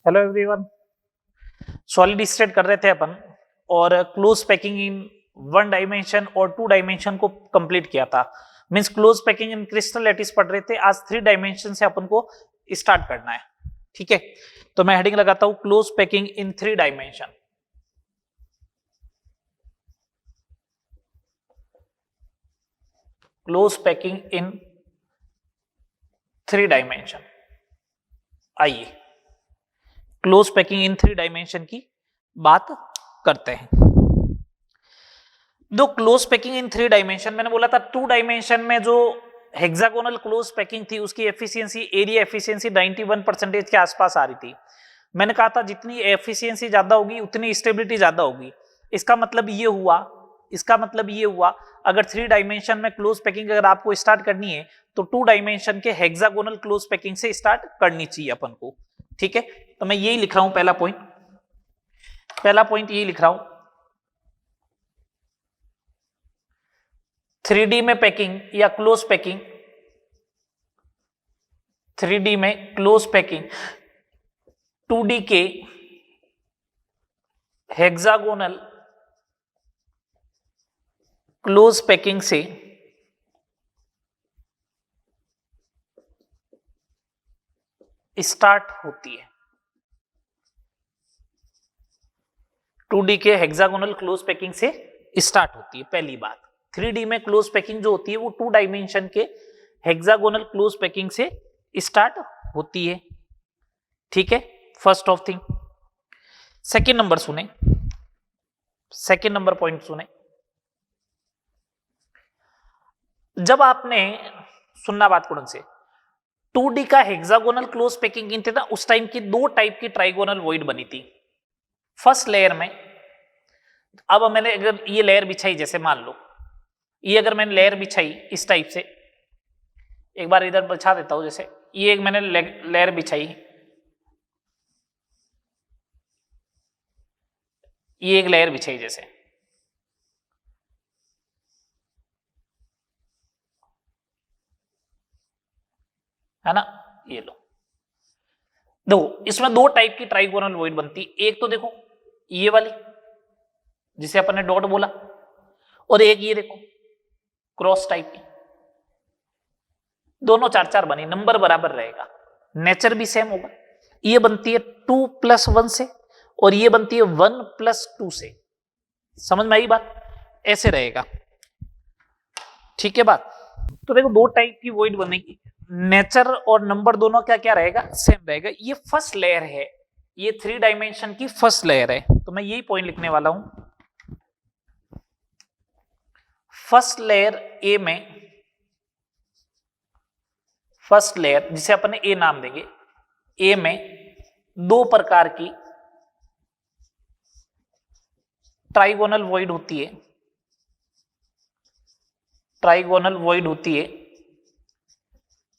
Hello everyone. Solid state कर रहे थे अपन और close packing in one dimension और टू डायमेंशन को कंप्लीट किया था। मींस क्लोज पैकिंग इन क्रिस्टल लैटिस पढ़ रहे थे। आज थ्री डायमेंशन से अपन को स्टार्ट करना है। ठीक है, तो मैं हेडिंग लगाता हूं close packing in three dimension. Close packing in three dimension. आइए close packing in three dimension की बात करते हैं। दो close packing in three dimension, मैंने बोला था टू डायमेंशन में जो हेक्सागोनल क्लोज पैकिंग थी उसकी एफिशिएंसी, एरिया एफिशिएंसी 91% के आसपास आ रही थी। मैंने कहा था जितनी एफिशिएंसी ज्यादा होगी उतनी स्टेबिलिटी ज्यादा होगी। इसका मतलब ये हुआ अगर थ्री डायमेंशन में क्लोज पैकिंग अगर आपको स्टार्ट करनी है तो टू डायमेंशन के हेक्सागोनल क्लोज पैकिंग से स्टार्ट करनी चाहिए अपन को। ठीक है, तो मैं यही लिख रहा हूं पहला पॉइंट यही लिख रहा हूं। 3D में पैकिंग या क्लोज पैकिंग, 3D में क्लोज पैकिंग 2D के हेक्सागोनल क्लोज पैकिंग से स्टार्ट होती है। 2D के हेक्सागोनल क्लोज पैकिंग से स्टार्ट होती है, पहली बात। 3D में क्लोज पैकिंग जो होती है वो टू डायमेंशन के हेक्सागोनल क्लोज पैकिंग से स्टार्ट होती है। ठीक है, first of thing. Second number point सुने। जब आपने सुनना बात कुड़न से 2D का हेक्सागोनल क्लोज पैकिंग गिनते ना, उस टाइम की दो टाइप की ट्राइगोनल वॉइड बनी थी। फर्स्ट लेयर में, अब मैंने अगर ये लेयर बिछाई, जैसे मान लो ये अगर मैंने लेयर बिछाई इस टाइप से, एक बार इधर बिछा देता हूं, जैसे ये एक मैंने लेयर बिछाई, ये एक लेयर बिछाई जैसे, है ना। ये लो, देखो इसमें दो टाइप की ट्राइगोनल वॉइड बनती। एक तो देखो ये वाली जिसे अपन ने डॉट बोला, और एक ये देखो क्रॉस टाइप की। दोनों 4-4 बनी, नंबर बराबर रहेगा, नेचर भी सेम होगा। ये बनती है 2+1 से और ये बनती है 1+2 से। समझ में आई बात? ऐसे रहेगा। ठीक है बात। तो देखो दो टाइप की वॉइड बनेगी, नेचर और नंबर दोनों क्या क्या रहेगा, सेम रहेगा। ये फर्स्ट लेयर है, ये थ्री डायमेंशन की फर्स्ट लेयर है। तो मैं यही पॉइंट लिखने वाला हूं। फर्स्ट लेयर ए में, फर्स्ट लेयर जिसे अपन ए नाम देंगे, ए में दो प्रकार की ट्राइगोनल वॉइड होती है। ट्राइगोनल वॉइड होती है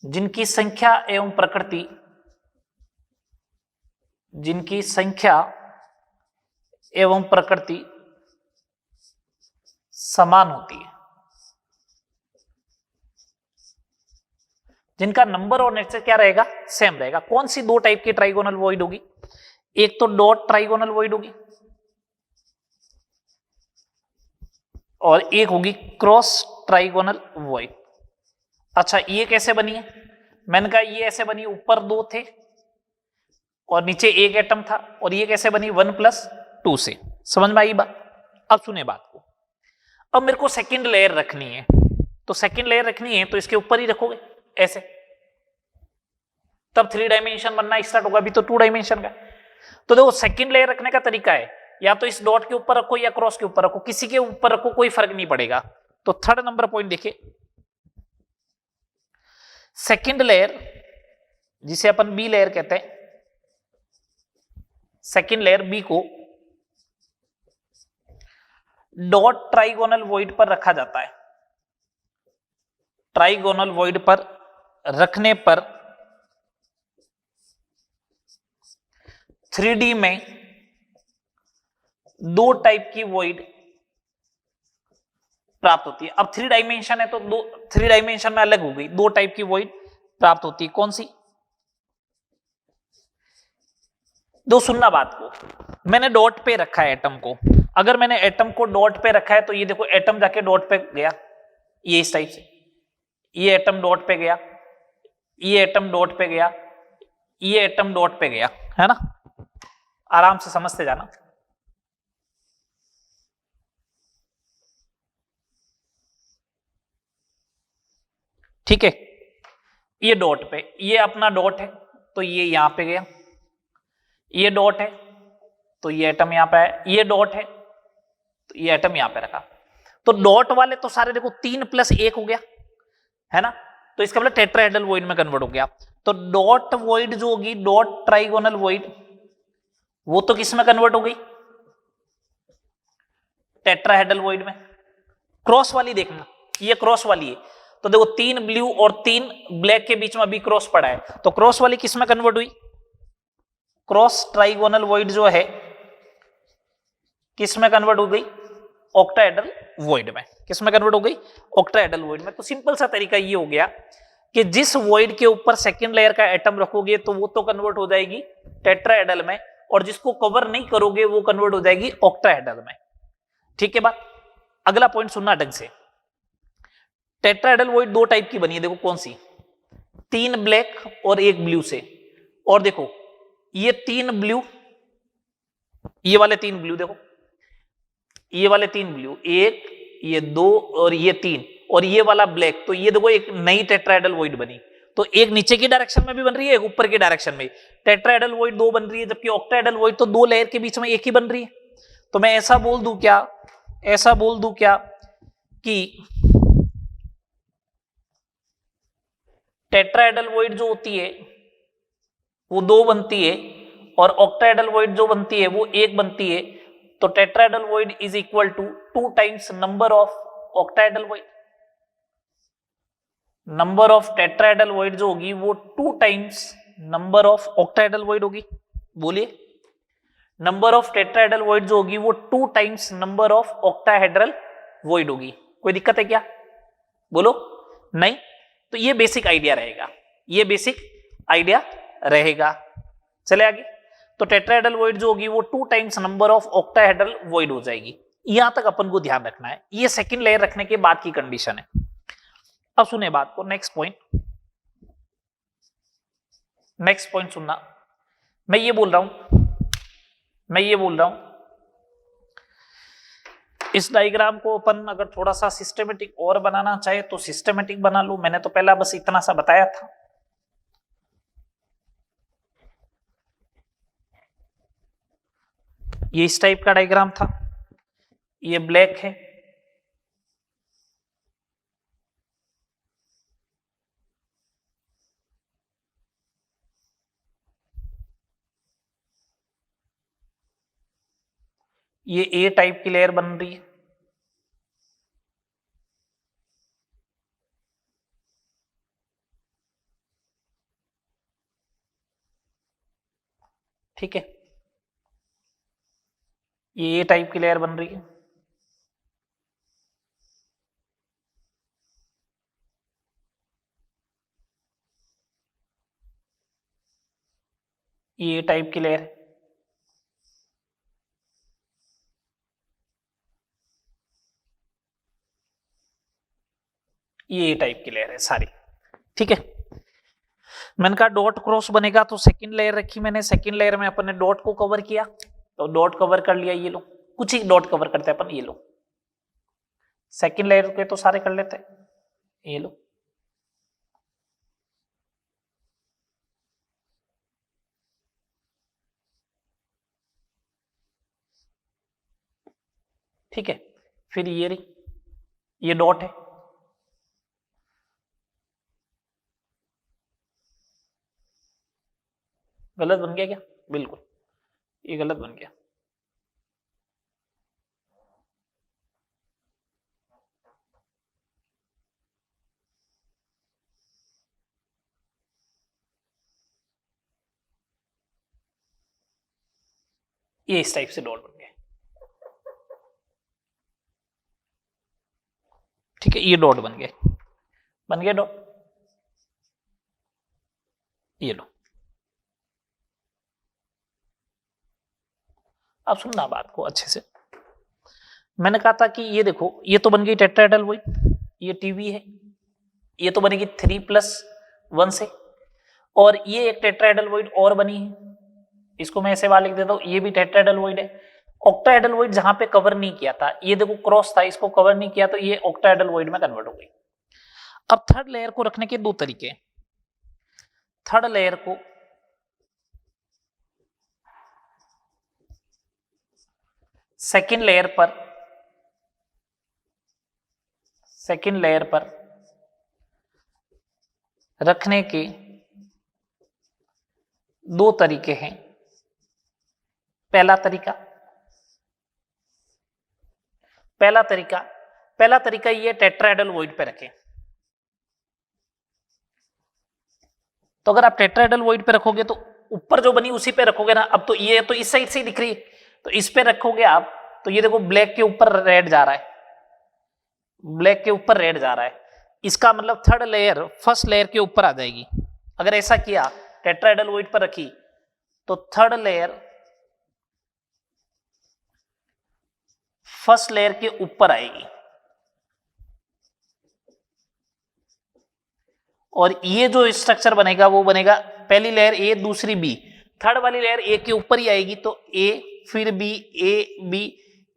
जिनकी संख्या एवं प्रकृति, जिनकी संख्या एवं प्रकृति समान होती है, जिनका नंबर और नेचर क्या रहेगा, सेम रहेगा। कौन सी दो टाइप की ट्राइगोनल वॉइड होगी? एक तो डॉट ट्राइगोनल वॉइड होगी और एक होगी क्रॉस ट्राइगोनल वॉइड। अच्छा, ये कैसे बनी है? मैंने कहा ये ऐसे बनी, ऊपर दो थे और नीचे एक एटम था, और ये कैसे बनी 1+2 से। समझ में आई बात? अब सुने बात को। अब मेरे को सेकंड लेयर रखनी है, तो सेकंड लेयर रखनी है तो इसके ऊपर ही रखोगे ऐसे, तब थ्री डायमेंशन बनना स्टार्ट होगा। अभी तो टू डायमेंशन का। तो देखो सेकंड लेयर रखने का तरीका है, या तो इस डॉट के ऊपर रखो या क्रॉस के ऊपर रखो, किसी के ऊपर रखो, कोई फर्क नहीं पड़ेगा। तो थर्ड नंबर पॉइंट देखिए, सेकंड लेयर जिसे अपन बी लेयर कहते हैं, सेकंड लेयर बी को डॉट ट्राइगोनल वॉइड पर रखा जाता है। ट्राइगोनल वॉइड पर रखने पर 3D में दो टाइप की वॉइड प्राप्त होती है। अब थ्री डायमेंशन है तो दो, थ्री डायमेंशन में अलग हो गई, दो टाइप की वॉइड प्राप्त होती है। कौन सी? दो सुनना बात को, मैंने डॉट पे रखा है एटम को, अगर मैंने एटम को डॉट पे रखा है तो ये देखो एटम जाके डॉट पे गया, ये इस टाइप से, ये एटम डॉट पे गया, ये एटम डॉट पे गया, ये एटम डॉट पे गया, है ना, आराम से समझते जाना। ठीक है, ये डॉट पे, ये अपना डॉट है तो ये यहां पे गया, ये डॉट है तो ये एटम यहां पे है, ये डॉट है तो ये एटम यहां पे रखा, तो डॉट वाले तो सारे देखो 3+1 हो गया, है ना, तो इसका मतलब टेट्राहेड्रल वॉइड में कन्वर्ट हो गया। तो डॉट वॉइड जो होगी, डॉट ट्राइगोनल वॉइड, वो तो किस में कन्वर्ट हो गई, टेट्राहेड्रल वॉइड में। क्रॉस वाली देखना, ये क्रॉस वाली है, तो देखो 3 ब्लू और 3 ब्लैक के बीच में अभी क्रॉस पड़ा है, तो क्रॉस वाली किस में कन्वर्ट हुई, क्रॉस ट्राइगोनल वॉइड जो है किस में कन्वर्ट हो गई, ऑक्टाहेड्रल वॉइड में। किस में कन्वर्ट हो गई, ऑक्टाहेड्रल वॉइड में। तो सिंपल सा तरीका ये हो गया कि जिस वॉइड के ऊपर सेकंड लेयर का एटम रखोगे तो वो तो कन्वर्ट हो जाएगी टेट्राहेड्रल में, और जिसको कवर नहीं करोगे वो कन्वर्ट हो जाएगी ऑक्टाहेड्रल में। ठीक है बात, अगला पॉइंट सुनना ढंग से। टेट्राहेड्रल वॉइड दो टाइप की बनी है, देखो कौन सी, 3 ब्लैक और 1 ब्लू से। और देखो ये 3 ब्लू, ये वाले 3 ब्लू, देखो ये वाले 3 ब्लू, 1, ये 2 और ये 3, और ये वाला ब्लैक, तो ये देखो एक नई टेट्राहेड्रल वॉइड बनी। तो एक नीचे की डायरेक्शन में भी बन रही है, एक ऊपर की डायरेक्शन में। टेट्राहेड्रल वॉइड 2 बन रही है, जबकि ऑक्टाहेड्रल वॉइड तो 2 लेयर के बीच में एक ही बन रही है। तो मैं ऐसा बोल दूं क्या, ऐसा बोल दूं क्या कि टेट्राहेड्रल वॉइड जो होती है वो 2 बनती है, और ऑक्टाहेड्रल वॉइड जो बनती है वो 1 बनती है। तो tetrahedral void is equal to 2 times number of octahedral void. Number of tetrahedral void जो होगी वो 2 times number of octahedral void होगी। बोलिए, नंबर ऑफ टेट्राहेड्रल वॉइड जो होगी वो 2 times number of octahedral void होगी। कोई दिक्कत है क्या, बोलो, नहीं। तो ये बेसिक आइडिया रहेगा, ये बेसिक आइडिया रहेगा। चले आगे, तो टेट्राहेड्रल वॉइड जो होगी वो 2 times number of octahedral void हो जाएगी। यहां तक अपन को ध्यान रखना है, ये सेकंड लेयर रखने के बाद की कंडीशन है। अब सुने बात को, नेक्स्ट पॉइंट, नेक्स्ट पॉइंट सुनना। मैं ये बोल रहा हूं, मैं ये बोल रहा हूं, इस डायग्राम को अपन अगर थोड़ा सा सिस्टमेटिक और बनाना चाहे तो सिस्टमेटिक बना लो। मैंने तो पहला बस इतना सा बताया था। ये इस टाइप का डायग्राम था, ये ब्लैक है, ये ए टाइप की लेयर बन रही है, ठीक है, ये ए टाइप की लेयर बन रही है, ये ए टाइप की लेयर है, ये ए टाइप की लेयर है सारी, ठीक है। मैंने कहा डॉट क्रॉस बनेगा तो सेकंड लेयर रखी मैंने, सेकंड लेयर में अपन ने डॉट को कवर किया, तो डॉट कवर कर लिया, ये लो, कुछ ही डॉट कवर करते हैं अपन, ये लो, सेकंड लेयर के तो सारे कर लेते हैं, ये लो, ठीक है। फिर ये रही, ये डॉट है, गलत बन गया क्या, बिल्कुल ये गलत बन गया, ये इस टाइप से डॉट बन गया, ठीक है, ये डॉट बन गया, बन गया डॉट, ये लो, अब सुनना बात को अच्छे से। मैंने कहा था कि ये देखो, ये तो बन गई टेट्राहेड्रल वॉइड, ये टीवी है, ये तो बनेगी 3+1 से, और ये एक टेट्राहेड्रल वॉइड और बनी है, इसको मैं ऐसे वाले लिख देता हूं, ये भी टेट्राहेड्रल वॉइड है। ऑक्टाहेड्रल वॉइड जहां पे कवर नहीं किया था, ये देखो क्रॉस था, इसको कवर नहीं किया, तो ये ऑक्टाहेड्रल वॉइड में कन्वर्ट हो गई। अब थर्ड लेयर को रखने के दो तरीके। थर्ड लेयर को सेकेंड लेयर पर रखने के दो तरीके हैं। पहला तरीका ये टेट्राहेड्रल वॉइड पे रखें। तो अगर आप टेट्राहेड्रल वॉइड पे रखोगे तो ऊपर जो बनी उसी पे रखोगे ना। अब तो ये तो इस साइड से ही दिख रही है, तो इस पे रखोगे आप, तो ये देखो ब्लैक के ऊपर रेड जा रहा है, ब्लैक के ऊपर रेड जा रहा है, इसका मतलब थर्ड लेयर फर्स्ट लेयर के ऊपर आ जाएगी। अगर ऐसा किया, टेट्राहेड्रल वॉइड पर रखी, तो थर्ड लेयर फर्स्ट लेयर के ऊपर आएगी, और ये जो स्ट्रक्चर बनेगा वो बनेगा पहली लेयर ए, दूसरी बी, थर्ड वाली लेयर ए के ऊपर ही आएगी, तो ए फिर B,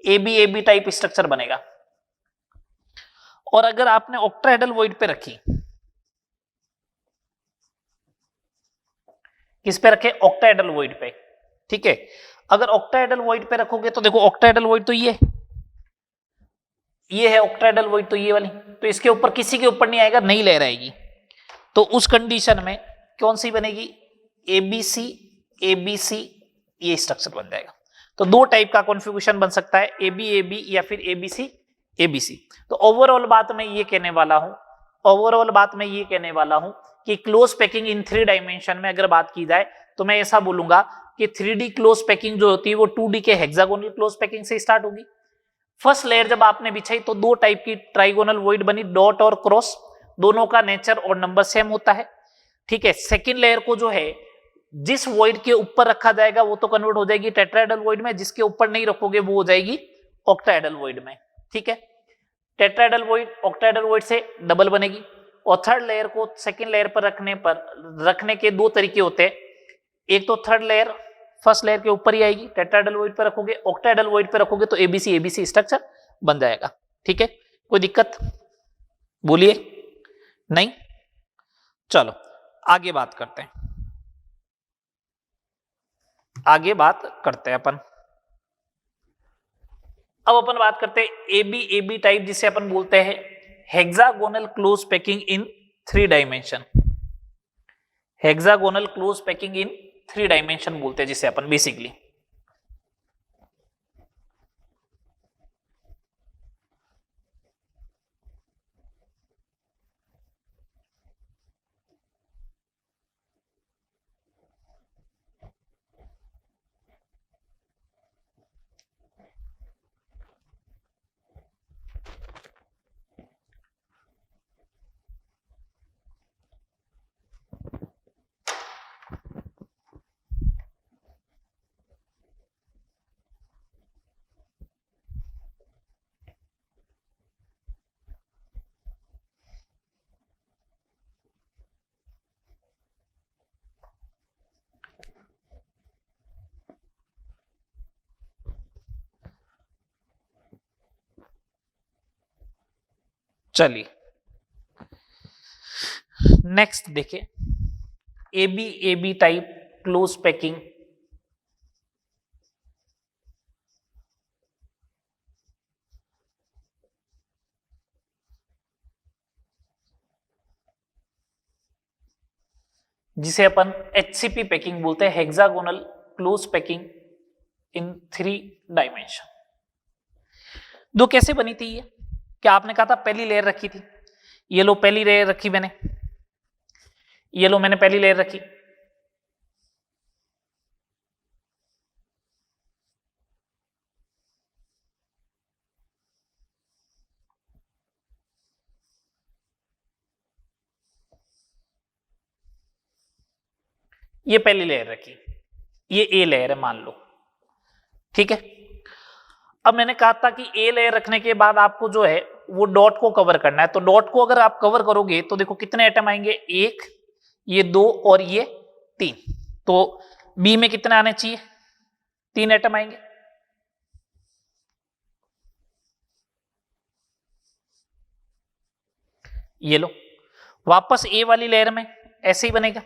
A B type structure बनेगा। और अगर आपने ऑक्टाहेड्रल वॉइड पे रखी, किस पे रखे? ऑक्टाहेड्रल वॉइड पे, ठीक है। अगर ऑक्टाहेड्रल वॉइड पे रखोगे तो देखो ऑक्टाहेड्रल वॉइड तो ये है ऑक्टाहेड्रल वॉइड, तो ये वाली, तो इसके ऊपर किसी के ऊपर नहीं आएगा, नई लेयर आएगी। तो उस कंडीशन में कौन सी बनेगी? एबीसी, ये स्ट्रक्चर बन जाएगा। तो दो टाइप का कॉन्फ़िगरेशन बन सकता है, एबी या फिर एबीसी। तो ओवरऑल बात मैं ये कहने वाला हूं कि क्लोज पैकिंग इन 3 डायमेंशन में अगर बात की जाए तो मैं ऐसा बोलूंगा कि 3D क्लोज पैकिंग जो होती है वो 2D के हेक्सागोनल क्लोज पैकिंग से स्टार्ट होगी। फर्स्ट लेयर जब आपने बिछाई तो दो टाइप की ट्राइगोनल वॉइड बनी, डॉट और क्रॉस, दोनों का नेचर और नंबर सेम होता है, ठीक है। सेकेंड लेयर को जो है जिस वॉइड के ऊपर रखा जाएगा वो तो कन्वर्ट हो जाएगी टेट्राहेड्रल वॉइड में, जिसके ऊपर नहीं रखोगे वो हो जाएगी ऑक्टाहेड्रल वॉइड में, ठीक है। टेट्राहेड्रल वॉइड ऑक्टाहेड्रल वॉइड से डबल बनेगी। और थर्ड लेयर को सेकेंड लेयर पर रखने के दो तरीके होते हैं। एक तो थर्ड लेयर फर्स्ट लेयर के ऊपर ही आएगी, टेट्राहेड्रल वॉइड पर रखोगे, ऑक्टाहेड्रल वॉइड पर रखोगे तो एबीसी स्ट्रक्चर बन जाएगा, ठीक है। कोई दिक्कत बोलिए? नहीं? चलो आगे बात करते हैं अपन। अब अपन बात करते हैं एबी टाइप, जिसे अपन बोलते हैं हेक्सागोनल क्लोज पैकिंग इन 3 डायमेंशन। हेक्सागोनल क्लोज पैकिंग इन 3 डायमेंशन बोलते हैं जिसे अपन बेसिकली। चलिए नेक्स्ट देखिए, एबी टाइप क्लोज पैकिंग। जिसे अपन HCP पैकिंग बोलते हैं, हेक्सागोनल क्लोज पैकिंग इन 3 डायमेंशन। दो कैसे बनी थी ये? क्या आपने कहा था पहली लेयर रखी थी, ये लो पहली लेयर रखी मैंने, ये लो मैंने पहली लेयर रखी, ये पहली लेयर रखी, ये ए लेयर है मान लो, ठीक है। अब मैंने कहा था कि ए लेयर रखने के बाद आपको जो है वो डॉट को कवर करना है। तो डॉट को अगर आप कवर करोगे तो देखो कितने एटम आएंगे, एक, ये दो और ये तीन। तो बी में कितने आने चाहिए, 3 एटम आएंगे। ये लो, वापस ए वाली लेयर में ऐसे ही बनेगा।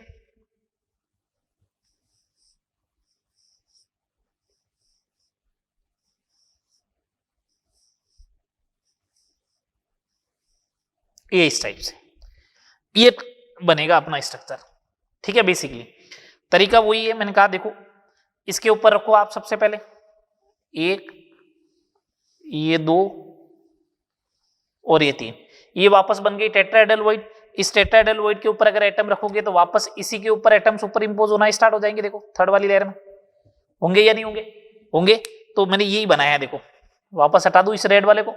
ये इस टाइप से ये बनेगा अपना स्ट्रक्चर। ठीक है, बेसिकली तरीका वही है। मैंने कहा देखो इसके ऊपर रखो आप सबसे पहले एक, ये दो और ये तीन, ये वापस बन गई टेट्राहेड्रल। इस टेट्राहेड्रल के ऊपर अगर एटम रखोगे तो वापस इसी के ऊपर एटम सुपर इंपोज होना स्टार्ट हो जाएंगे। देखो थर्ड वाली लेयर में होंगे या नहीं होंगे, होंगे। तो मैंने यही बनाया है, देखो वापस हटा दूं इस रेड वाले को।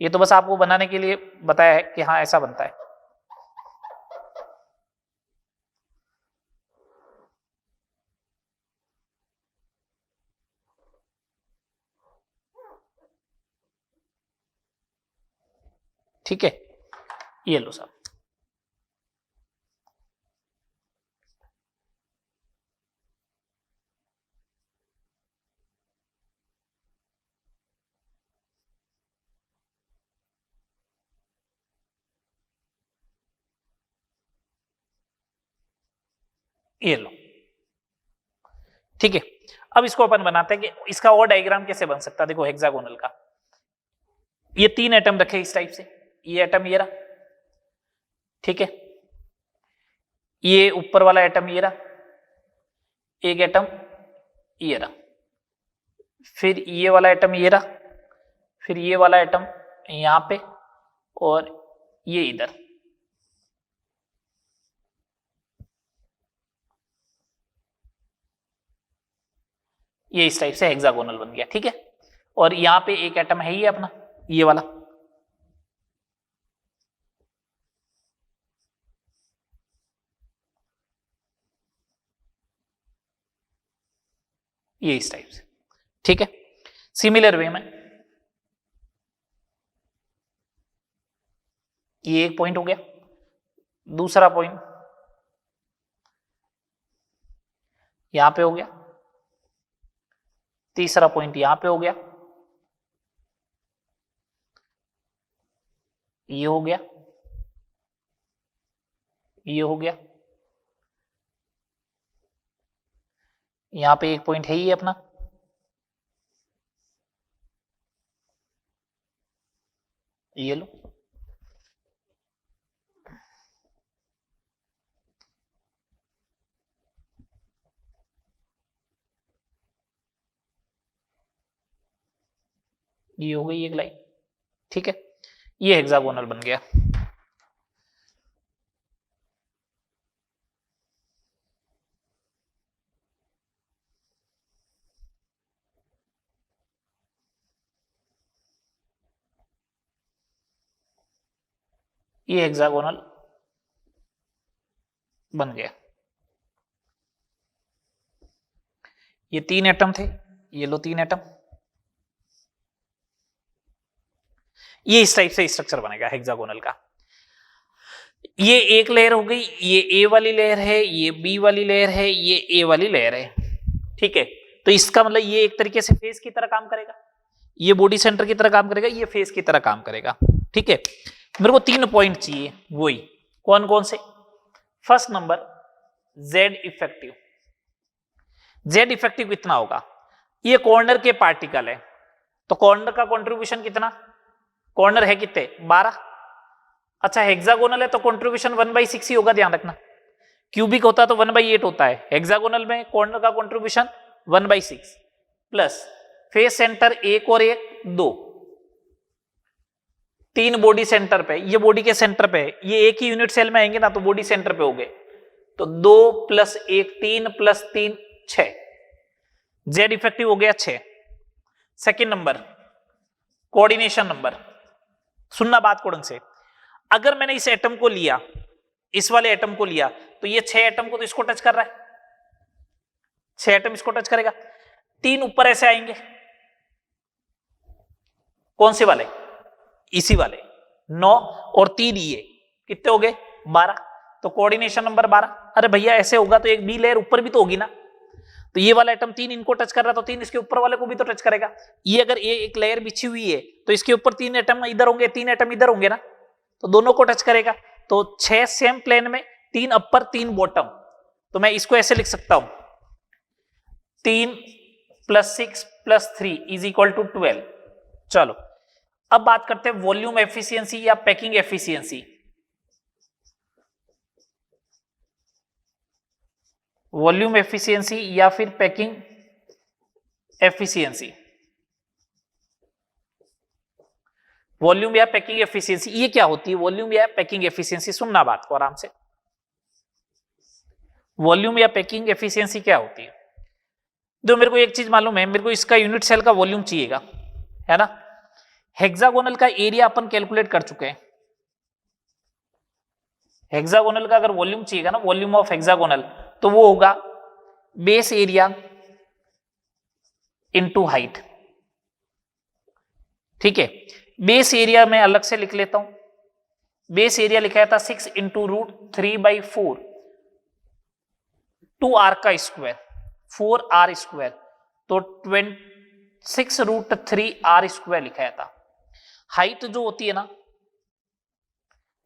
ये तो बस आपको बनाने के लिए बताया है कि हाँ ऐसा बनता है। ठीक है, ये लो साहब। ये लो, ठीक है। अब इसको अपन बनाते हैं कि इसका और डायग्राम कैसे बन सकता है। देखो हेक्सागोनल का, ये 3 एटम रखे इस टाइप से, ये एटम ये रहा, ठीक है। ये ऊपर वाला एटम ये रहा, एक एटम ये रहा, फिर ये वाला एटम ये रहा, फिर ये वाला एटम यहां पे और ये इधर। ये इस टाइप से हेक्सागोनल बन गया, ठीक है। और यहां पे एक एटम है ये अपना, ये वाला, ये इस टाइप से, ठीक है। सिमिलर वे में ये एक पॉइंट हो गया, दूसरा पॉइंट यहां पे हो गया, तीसरा पॉइंट यहां पे हो गया, ये हो गया, ये हो गया, यहां पे एक पॉइंट है ही अपना, ये लो, ये हो गई एक लाइन, ठीक है। ये हेक्सागोनल बन गया। ये हेक्सागोनल बन गया। ये 3 एटम थे, ये लो 3 एटम, ये इस टाइप से स्ट्रक्चर बनेगा हेक्सागोनल का। ये एक लेयर हो गई, ये ए वाली लेयर है, ये बी वाली लेयर है, ये ए वाली लेयर है, ठीक है। तो इसका मतलब ये एक तरीके से फेस की तरह काम करेगा, ये बॉडी सेंटर की तरह काम करेगा, ये फेस की तरह काम करेगा, ठीक है। मेरे को 3 पॉइंट चाहिए, वही कौन कौन से। First number Z effective. Z effective कितना होगा, ये कॉर्नर के पार्टिकल है, तो कॉर्नर का कंट्रीब्यूशन कितना, कॉर्नर है कितने 12। अच्छा हेक्सागोनल है तो कंट्रीब्यूशन 1/6 ही होगा, ध्यान रखना। क्यूबिक होता तो 1/8 होता है, हेक्सागोनल में कॉर्नर का कंट्रीब्यूशन 1/6 प्लस फेस सेंटर एक और एक 2, 3 बॉडी सेंटर पे, ये बॉडी के सेंटर पे, ये एक ही यूनिट सेल में आएंगे ना तो बॉडी सेंटर पे हो गए, तो 2 + 1 3 + 3 6, जेड इफेक्टिव हो गया 6। सेकेंड नंबर कोऑर्डिनेशन नंबर, सुनना बात कोड़न से। अगर मैंने इस एटम को लिया, इस वाले एटम को लिया, तो ये 6 एटम को तो इसको टच कर रहा है, 6 एटम इसको टच करेगा। 3 ऊपर ऐसे आएंगे, कौन से वाले, इसी वाले 9 और 3 ये कितने हो गए 12, तो कोऑर्डिनेशन नंबर 12। अरे भैया ऐसे होगा तो एक बी लेयर ऊपर भी तो होगी ना, तो ये वाला एटम 3 इनको टच कर रहा तो 3 इसके ऊपर वाले को भी तो टच करेगा। ये अगर ये एक लेयर बिछी हुई है तो इसके ऊपर 3 एटम इधर होंगे, 3 एटम इधर होंगे ना, तो दोनों को टच करेगा। तो 6 सेम प्लेन में 3 अपर 3 बॉटम, तो मैं इसको ऐसे लिख सकता हूं 3 + 6 + 3 = 12। चलो अब बात करते हैं वॉल्यूम एफिशिएंसी या पैकिंग एफिशिएंसी। वॉल्यूम एफिशिएंसी या फिर पैकिंग एफिशिएंसी, वॉल्यूम या पैकिंग एफिशिएंसी ये क्या होती है? वॉल्यूम या पैकिंग एफिशिएंसी, सुनना बात को आराम से। वॉल्यूम या पैकिंग एफिशिएंसी क्या होती है? जो मेरे को एक चीज मालूम है, मेरे को इसका यूनिट सेल का वॉल्यूम चाहिएगा, है ना। हेक्सागोनल का एरिया अपन कैलकुलेट कर चुके हैं। हेक्सागोनल का अगर वॉल्यूम चाहिएगा ना, वॉल्यूम ऑफ हेक्सागोनल, तो वो होगा बेस एरिया इनटू हाइट। ठीक है, बेस एरिया मैं अलग से लिख लेता हूं। बेस एरिया लिखा था 6 × √3/4 2r का स्क्वायर 4r², तो 6√3r² लिखा था। हाइट जो होती है ना,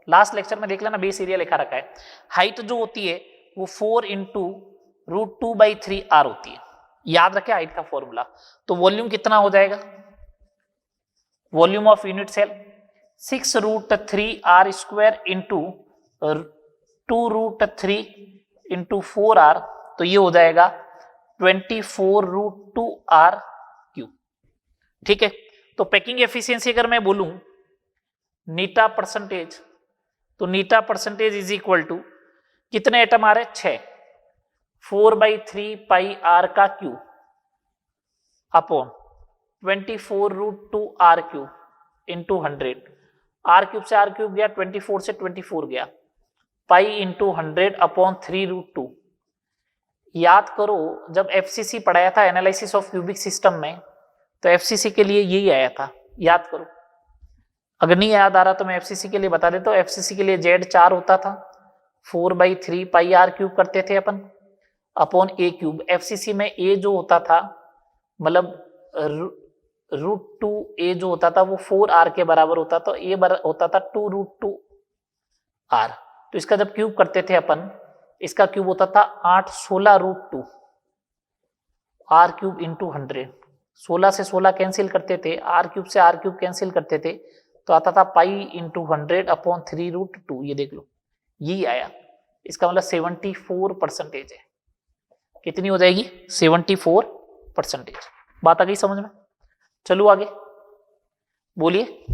लास्ट लेक्चर में देख लेना बेस एरिया लिखा रखा है। हाइट जो होती है वो 4 × √2/3r होती है, याद रखे हाइट का फॉर्मूला। तो वॉल्यूम कितना हो जाएगा? Volume of unit cell 6√3r² × 2√3 × 4r, तो ये हो जाएगा 24√2r³। ठीक है, तो पैकिंग एफिशिएंसी अगर मैं बोलूं नीटा परसेंटेज, तो नीटा परसेंटेज इज इक्वल टू कितने एटम आ रहे? 6, 4/3πr³ upon 24√2r³ into 100। r³ से r³ गया, 24 से 24 गया, पाई इंटू 100 अपॉन 3√2। याद करो जब एफसीसी पढ़ाया था एनालिसिस ऑफ क्यूबिक सिस्टम में, तो एफसीसी के लिए यही आया था, याद करो। अगर नहीं याद आ रहा तो मैं एफसीसी के लिए बता देता हूं। एफसीसी के लिए Z4 होता था, 4/3πr³ करते थे अपन अपॉन a³। एफसीसी में a जो होता था, मतलब √2a जो होता था वो 4r के बराबर होता, तो a होता था 2√2r। तो इसका जब क्यूब करते थे अपन, इसका क्यूब होता था 8/16√2 r³ इंटू 100। 16 से 16 कैंसिल करते थे, r³ से r³ कैंसिल करते थे, तो आता था पाई इंटू 100 अपॉन 3√2। ये देख लो, यही आया। इसका मतलब 74% है। कितनी हो जाएगी? 74%। बात आ गई समझ में? चलो आगे बोलिए।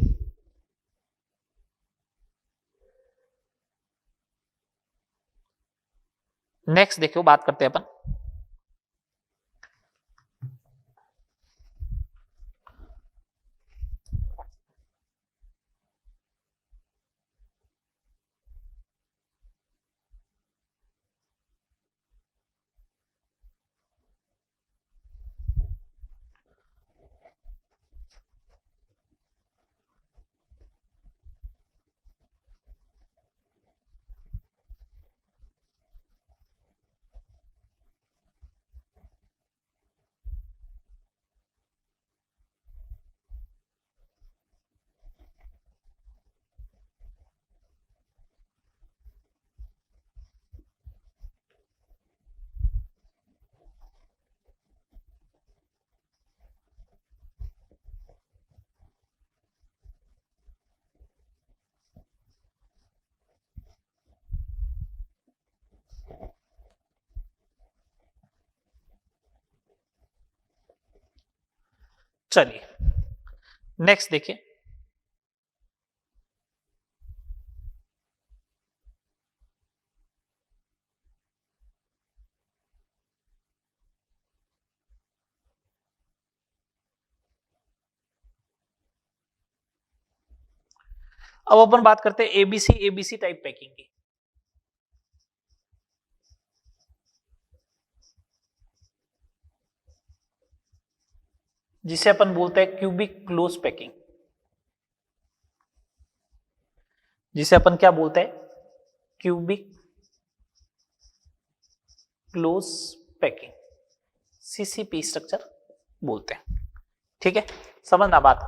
नेक्स्ट देखो, बात करते हैं अपन चलिए नेक्स्ट देखिए। अब अपन बात करते हैं एबीसी टाइप पैकिंग की। जिसे अपन बोलते हैं क्यूबिक क्लोज पैकिंग, जिसे अपन क्या बोलते हैं, cubic close packing, CCP structure बोलते हैं। ठीक है, समझना बात।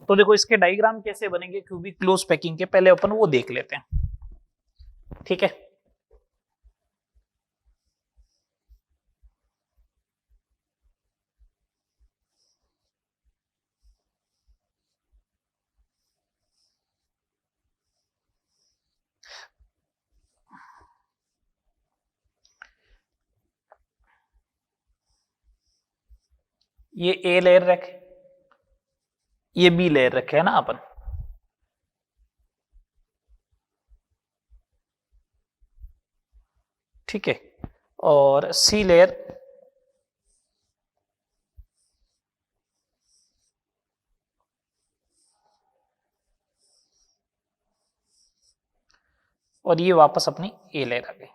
तो देखो इसके डायग्राम कैसे बनेंगे क्यूबिक क्लोज पैकिंग के, पहले अपन वो देख लेते हैं। ठीक है, ये ए लेयर रखे, ये बी लेयर रखे है ना अपन। ठीक है, और सी लेयर और ये वापस अपनी ए लेयर आ गई।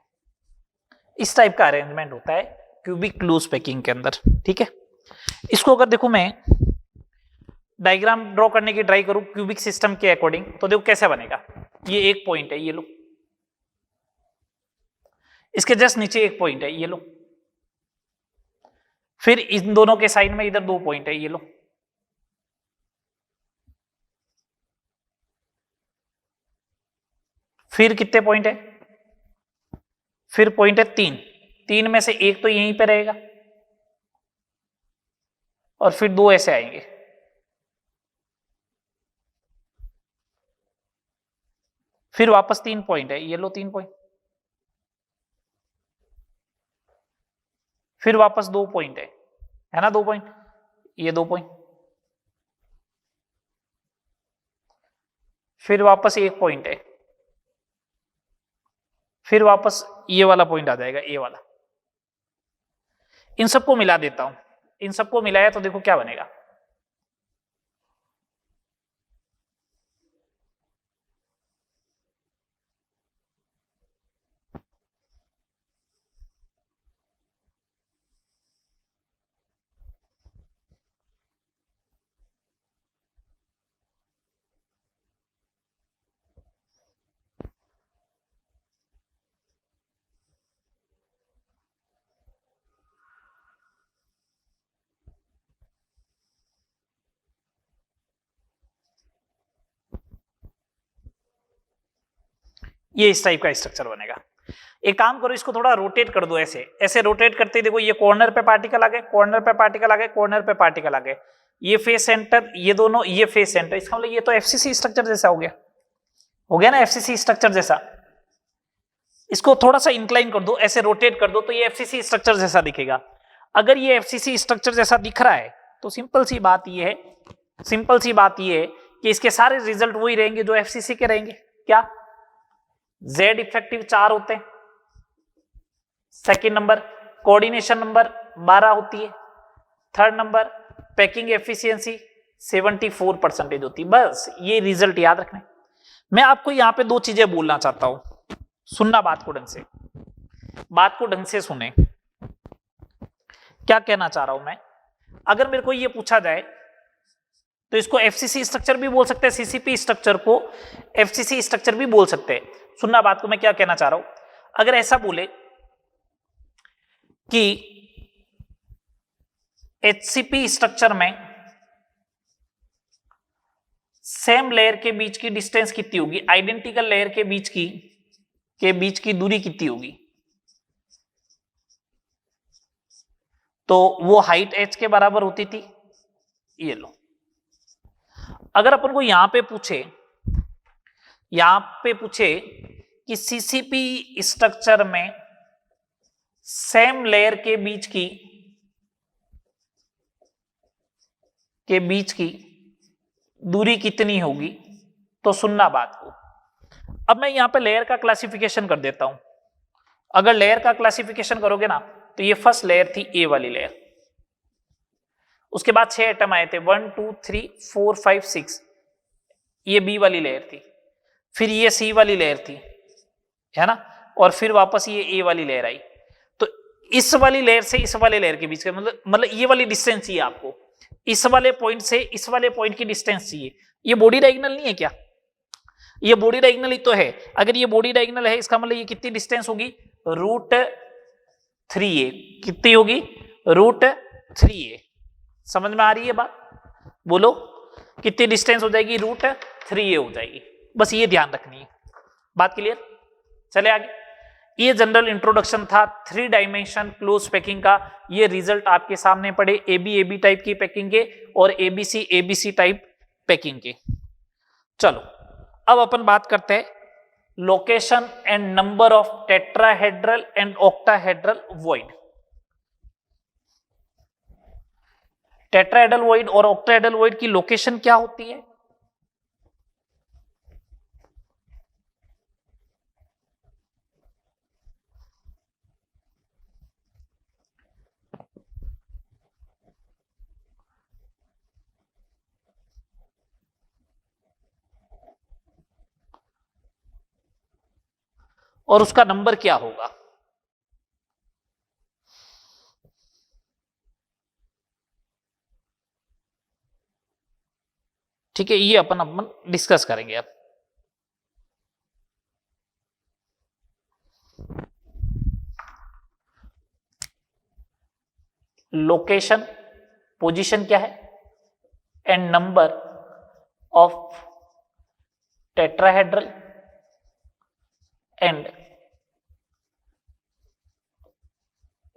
इस टाइप का अरेंजमेंट होता है क्यूबिक क्लोज पैकिंग के अंदर। ठीक है, इसको अगर देखो मैं डायग्राम ड्रॉ करने की ट्राई करूं क्यूबिक सिस्टम के अकॉर्डिंग, तो देखो कैसे बनेगा। ये एक पॉइंट है, ये लो, इसके जस्ट नीचे एक पॉइंट है, ये लो, फिर इन दोनों के साइड में इधर दो पॉइंट है, ये लो, फिर कितने पॉइंट है, फिर पॉइंट है तीन, तीन में से एक तो यहीं पे रहेगा और फिर दो ऐसे आएंगे। फिर वापस तीन पॉइंट है, ये लो तीन पॉइंट, फिर वापस दो पॉइंट है ना, दो पॉइंट, ये दो पॉइंट, फिर वापस एक पॉइंट है, फिर वापस ये वाला पॉइंट आ जाएगा, ये वाला। इन सबको मिला देता हूं, इन सबको मिलाया तो देखो क्या बनेगा। ये इस टाइप का स्ट्रक्चर बनेगा। एक काम करो, इसको थोड़ा रोटेट कर दो, ऐसे ऐसे रोटेट करते ही देखो ये कॉर्नर पे पार्टिकल आ गए, कॉर्नर पे पार्टिकल आ गए, कॉर्नर पे पार्टिकल आ गए, ये फेस सेंटर, ये दोनों, ये फेस सेंटर। इसका मतलब ये तो एफसीसी स्ट्रक्चर जैसा हो गया ना, एफसीसी स्ट्रक्चर जैसा। इसको थोड़ा सा इंक्लाइन कर दो, ऐसे रोटेट कर दो, तो ये एफसीसी स्ट्रक्चर जैसा दिखेगा। अगर ये एफसीसी स्ट्रक्चर जैसा दिख रहा है तो सिंपल सी बात ये है, सिंपल सी बात ये है कि इसके सारे रिजल्ट वही रहेंगे जो एफसीसी के रहेंगे। क्या? जेड इफेक्टिव 4 होते हैं, सेकेंड नंबर कोऑर्डिनेशन नंबर 12 होती है, थर्ड नंबर पैकिंग एफिशिएंसी 74% होती है। बस ये रिजल्ट याद रखना है। मैं आपको यहां पे दो चीजें बोलना चाहता हूं, सुनना बात को ढंग से, बात को ढंग से सुने। क्या कहना चाह रहा हूं मैं? अगर मेरे को ये पूछा जाए तो इसको एफसीसी स्ट्रक्चर भी बोल सकते हैं, सीसीपी स्ट्रक्चर को एफसीसी स्ट्रक्चर भी बोल सकते हैं। सुनना बात को, मैं क्या कहना चाह रहा हूं। अगर ऐसा बोले कि एचसीपी स्ट्रक्चर में सेम लेयर के बीच की डिस्टेंस कितनी होगी, आइडेंटिकल लेयर के बीच की दूरी कितनी होगी, तो वो हाइट h के बराबर होती थी। ये लो, अगर अपन को यहां पे पूछे कि सीसीपी स्ट्रक्चर में सेम लेयर के बीच की दूरी कितनी होगी, तो सुनना बात को। अब मैं यहां पे लेयर का क्लासिफिकेशन कर देता हूं। अगर लेयर का क्लासिफिकेशन करोगे ना, तो ये फर्स्ट लेयर थी ए वाली लेयर, उसके बाद 6 एटम आए थे 1 2 3 4 5 6, ये बी वाली लेयर थी, फिर ये सी वाली लेयर थी, है ना, और फिर वापस ये ए वाली लेयर आई। तो इस वाली लेयर से इस वाली लेयर के बीच का मतलब ये वाली डिस्टेंस ही आपको। इस वाले पॉइंट से इस वाले पॉइंट की डिस्टेंस चाहिए। ये बॉडी डायगोनल नहीं है क्या? ये बॉडी डायगोनल ही तो है। अगर ये बॉडी डायगोनल है इसका मतलब ये कितनी डिस्टेंस होगी? √3a। कितनी होगी? √3a। समझ में आ रही है बात? बोलो कितनी डिस्टेंस हो जाएगी? √3a हो जाएगी। बस ये ध्यान रखनी है। बात क्लियर? चले आगे। ये जनरल इंट्रोडक्शन था 3 डायमेंशन क्लोज पैकिंग का। ये रिजल्ट आपके सामने पड़े एबी टाइप की पैकिंग के और एबीसी टाइप पैकिंग के। चलो अब अपन बात करते हैं location and number of tetrahedral and octahedral void. Tetrahedral void और ऑक्टाहेड्रल वॉइड की लोकेशन क्या होती है? और उसका नंबर क्या होगा? ठीक है, ये अपन डिस्कस करेंगे अब। लोकेशन, पोजीशन क्या है, and number of tetrahedral and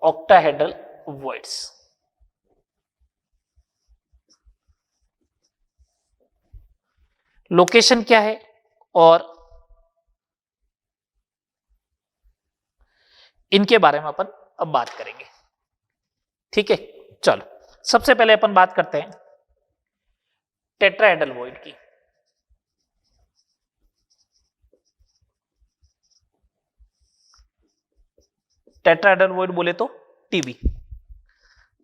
octahedral voids. Location क्या है और इनके बारे में अपन अब बात करेंगे। ठीक है, चलो सबसे पहले अपन बात करते हैं टेट्राहेड्रल वॉइड की। टेट्राहेड्रल वॉइड बोले तो टीबी,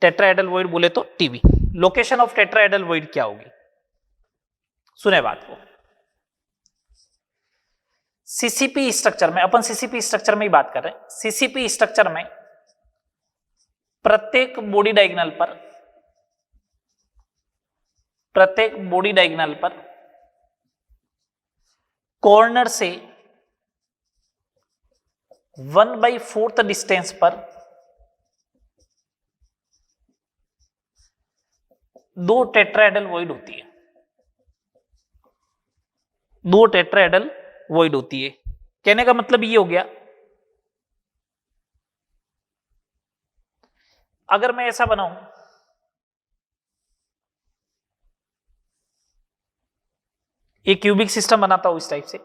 टेट्राहेड्रल वॉइड बोले तो TB. Location of tetrahedral void क्या होगी? सुने बात को। सीसीपी स्ट्रक्चर में, अपन सीसीपी स्ट्रक्चर में ही बात कर रहे हैं। सीसीपी स्ट्रक्चर में प्रत्येक बॉडी डायगोनल पर कॉर्नर से 1/4 डिस्टेंस पर 2 टेट्राहेड्रल वॉइड होती है। 2 टेट्राहेड्रल वॉइड होती है। कहने का मतलब ये हो गया, अगर मैं ऐसा बनाऊं, एक क्यूबिक सिस्टम बनाता हूं इस टाइप से,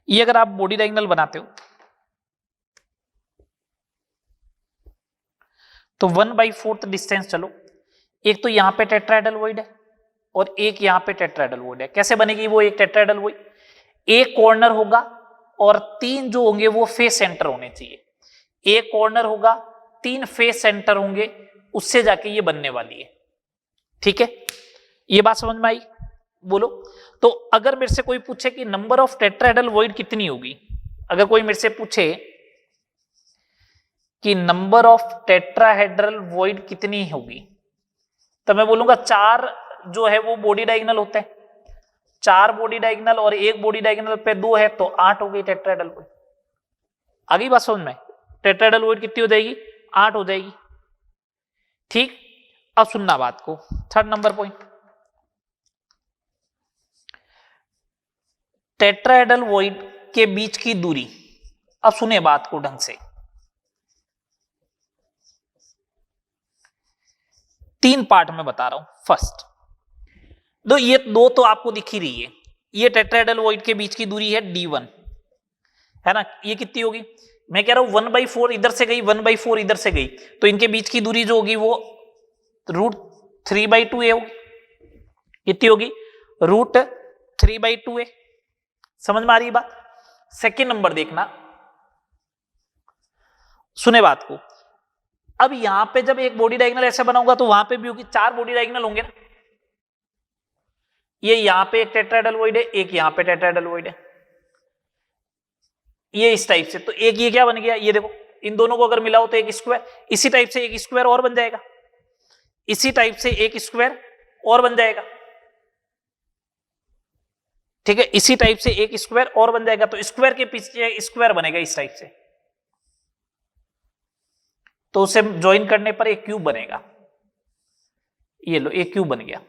ये अगर आप बॉडी डायगोनल बनाते हो तो 1/4 डिस्टेंस, चलो एक तो यहां पे टेट्राहेड्रल वॉइड है और एक यहां पे टेट्राहेड्रल वॉइड है। कैसे बनेगी वो एक टेट्राहेड्रल वॉइड? एक कॉर्नर होगा और 3 जो होंगे वो फेस सेंटर होने चाहिए। एक कॉर्नर होगा, 3 फेस सेंटर होंगे, उससे जाके ये बनने वाली है। ठीक है, ये बात समझ में आई? बोलो। तो अगर मेरे से कोई पूछे कि नंबर ऑफ टेट्राहेड्रल वॉइड कितनी होगी, अगर कोई मेरे से पूछे कि नंबर ऑफ टेट्राहेड्रल वॉइड कितनी होगी, तो मैं बोलूंगा 4 जो है वो बॉडी डायगोनल होते हैं। 4 बॉडी डायगोनल और एक बॉडी डायगोनल पे 2 है तो 8 हो गई टेट्राहेड्रल वॉइड। आगे बात समझ में? टेट्राहेड्रल वॉइड कितनी हो जाएगी? 8 हो जाएगी। ठीक, अब सुनना बात को। 3rd number point, tetrahedral void के बीच की दूरी। अब सुने बात को ढंग से। 3 पार्ट में बता रहा हूं। फर्स्ट, ये 2 तो आपको दिख ही रही है। ये टेट्राहेड्रल वॉइड के बीच की दूरी है d1, है ना? ये कितनी होगी? मैं कह रहा हूं 1/4 इधर से गई, 1/4 इधर से गई, तो इनके बीच की दूरी जो होगी वो √3/2a होगी। कितनी होगी? √3/2a। समझ में आ रही बात? सेकेंड नंबर देखना, सुने बात को। अब यहां पे जब एक बॉडी डायगोनल ऐसे बनाऊंगा तो वहां पे भी होगी, 4 बॉडी डायगोनल होंगे ना। ये यहां पे एक टेट्राहेड्रल वॉइड है, एक यहां पे टेट्राहेड्रल वॉइड है। ये इस टाइप से, तो एक ये क्या बन गया, ये देखो इन दोनों को अगर मिलाओ तो एक स्क्वायर, इसी टाइप से एक स्क्वायर और बन जाएगा, इसी टाइप से एक स्क्वायर और बन जाएगा, ठीक है, इसी टाइप से एक स्क्वायर और बन जाएगा, तो स्क्वायर के पीछे स्क्वायर बनेगा इस टाइप से, तो उसे ज्वाइन करने पर एक क्यूब बनेगा, ये लो एक क्यूब बन गया।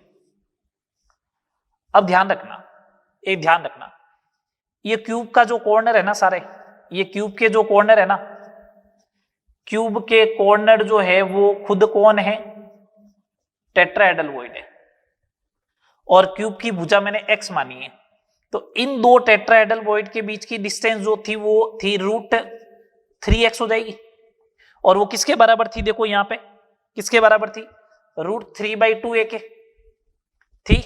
अब ध्यान रखना, एक ध्यान रखना, ये क्यूब का जो कॉर्नर है ना सारे, ये क्यूब के जो कॉर्नर है ना, क्यूब के कॉर्नर जो है वो खुद कौन है, टेट्राहेड्रल वॉइड है, और क्यूब की भुजा मैंने x मानी है, तो इन दो टेट्राहेड्रल वॉइड के बीच की डिस्टेंस जो थी वो थी √3x हो जाएगी, और वो किसके बराबर थी, देखो यहां पे किसके बराबर थी, √3/2 a के थी,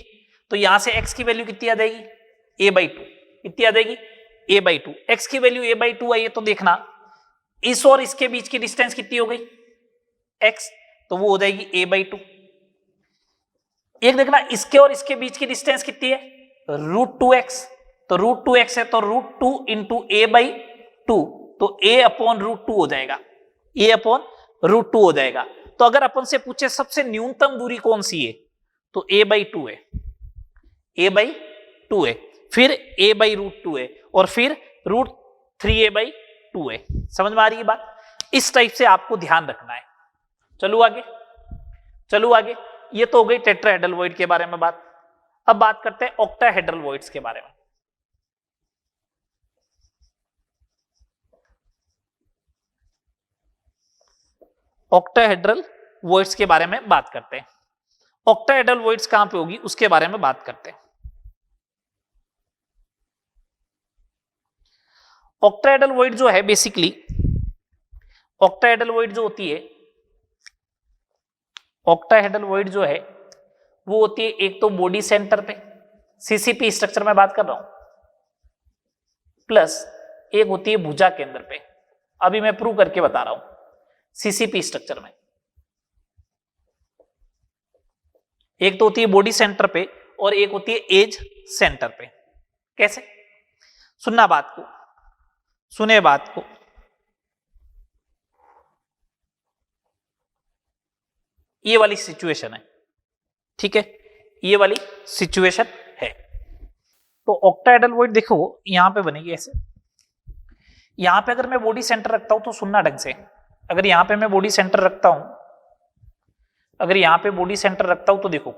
तो यहां से x की वैल्यू कितनी आ जाएगी, a/2, कितनी आ जाएगी, a/2, x की वैल्यू a/2 आई है, तो देखना इस और इसके बीच की डिस्टेंस कितनी हो गई, x, तो वो हो जाएगी a/2। एक देखना इसके और इसके बीच की डिस्टेंस कितनी है, √2x, तो √2x है तो √2 इंटू a/2, तो a/√2 हो जाएगा, a/√2 हो जाएगा। तो अगर अपन से पूछे सबसे न्यूनतम दूरी कौन सी है, तो a/2 है, a/2 है, फिर a/√2 है, और फिर √3a/2 है। समझ में आ रही है बात, इस टाइप से आपको ध्यान रखना है। चलो आगे, चलो आगे, ये तो हो गई टेट्राहेड्रल वॉइड के बारे में बात। अब बात करते हैं ऑक्टाहेड्रल वॉइड्स के बारे में। ऑक्टाहेड्रल वॉइड्स के बारे में बात करते हैं। ऑक्टाहेड्रल वॉइड्स कहां पे होगी उसके बारे में बात करते हैं। ऑक्टाहेड्रल वॉइड जो है बेसिकली, ऑक्टाहेड्रल वॉइड जो होती है, ऑक्टाहेड्रल वॉइड जो है वो होती है एक तो बॉडी सेंटर पे, सीसीपी स्ट्रक्चर में बात कर रहा हूं, प्लस एक होती है भुजा केंद्र पे, अभी मैं प्रूव करके बता रहा हूं, सीसीपी स्ट्रक्चर में एक तो होती है बॉडी सेंटर पे और एक होती है एज सेंटर पे। कैसे, सुनना बात को, सुने बात को, ये वाली सिचुएशन है, ठीक है, ये वाली सिचुएशन है। तो ऑक्टाहेड्रल वॉइड देखो यहां पे बनेगी ऐसे, यहां पे अगर मैं बॉडी सेंटर रखता हूं तो सुनना ढंग से, अगर यहां पे मैं बॉडी सेंटर रखता हूं, अगर यहां पे बॉडी सेंटर रखता हूं तो देखो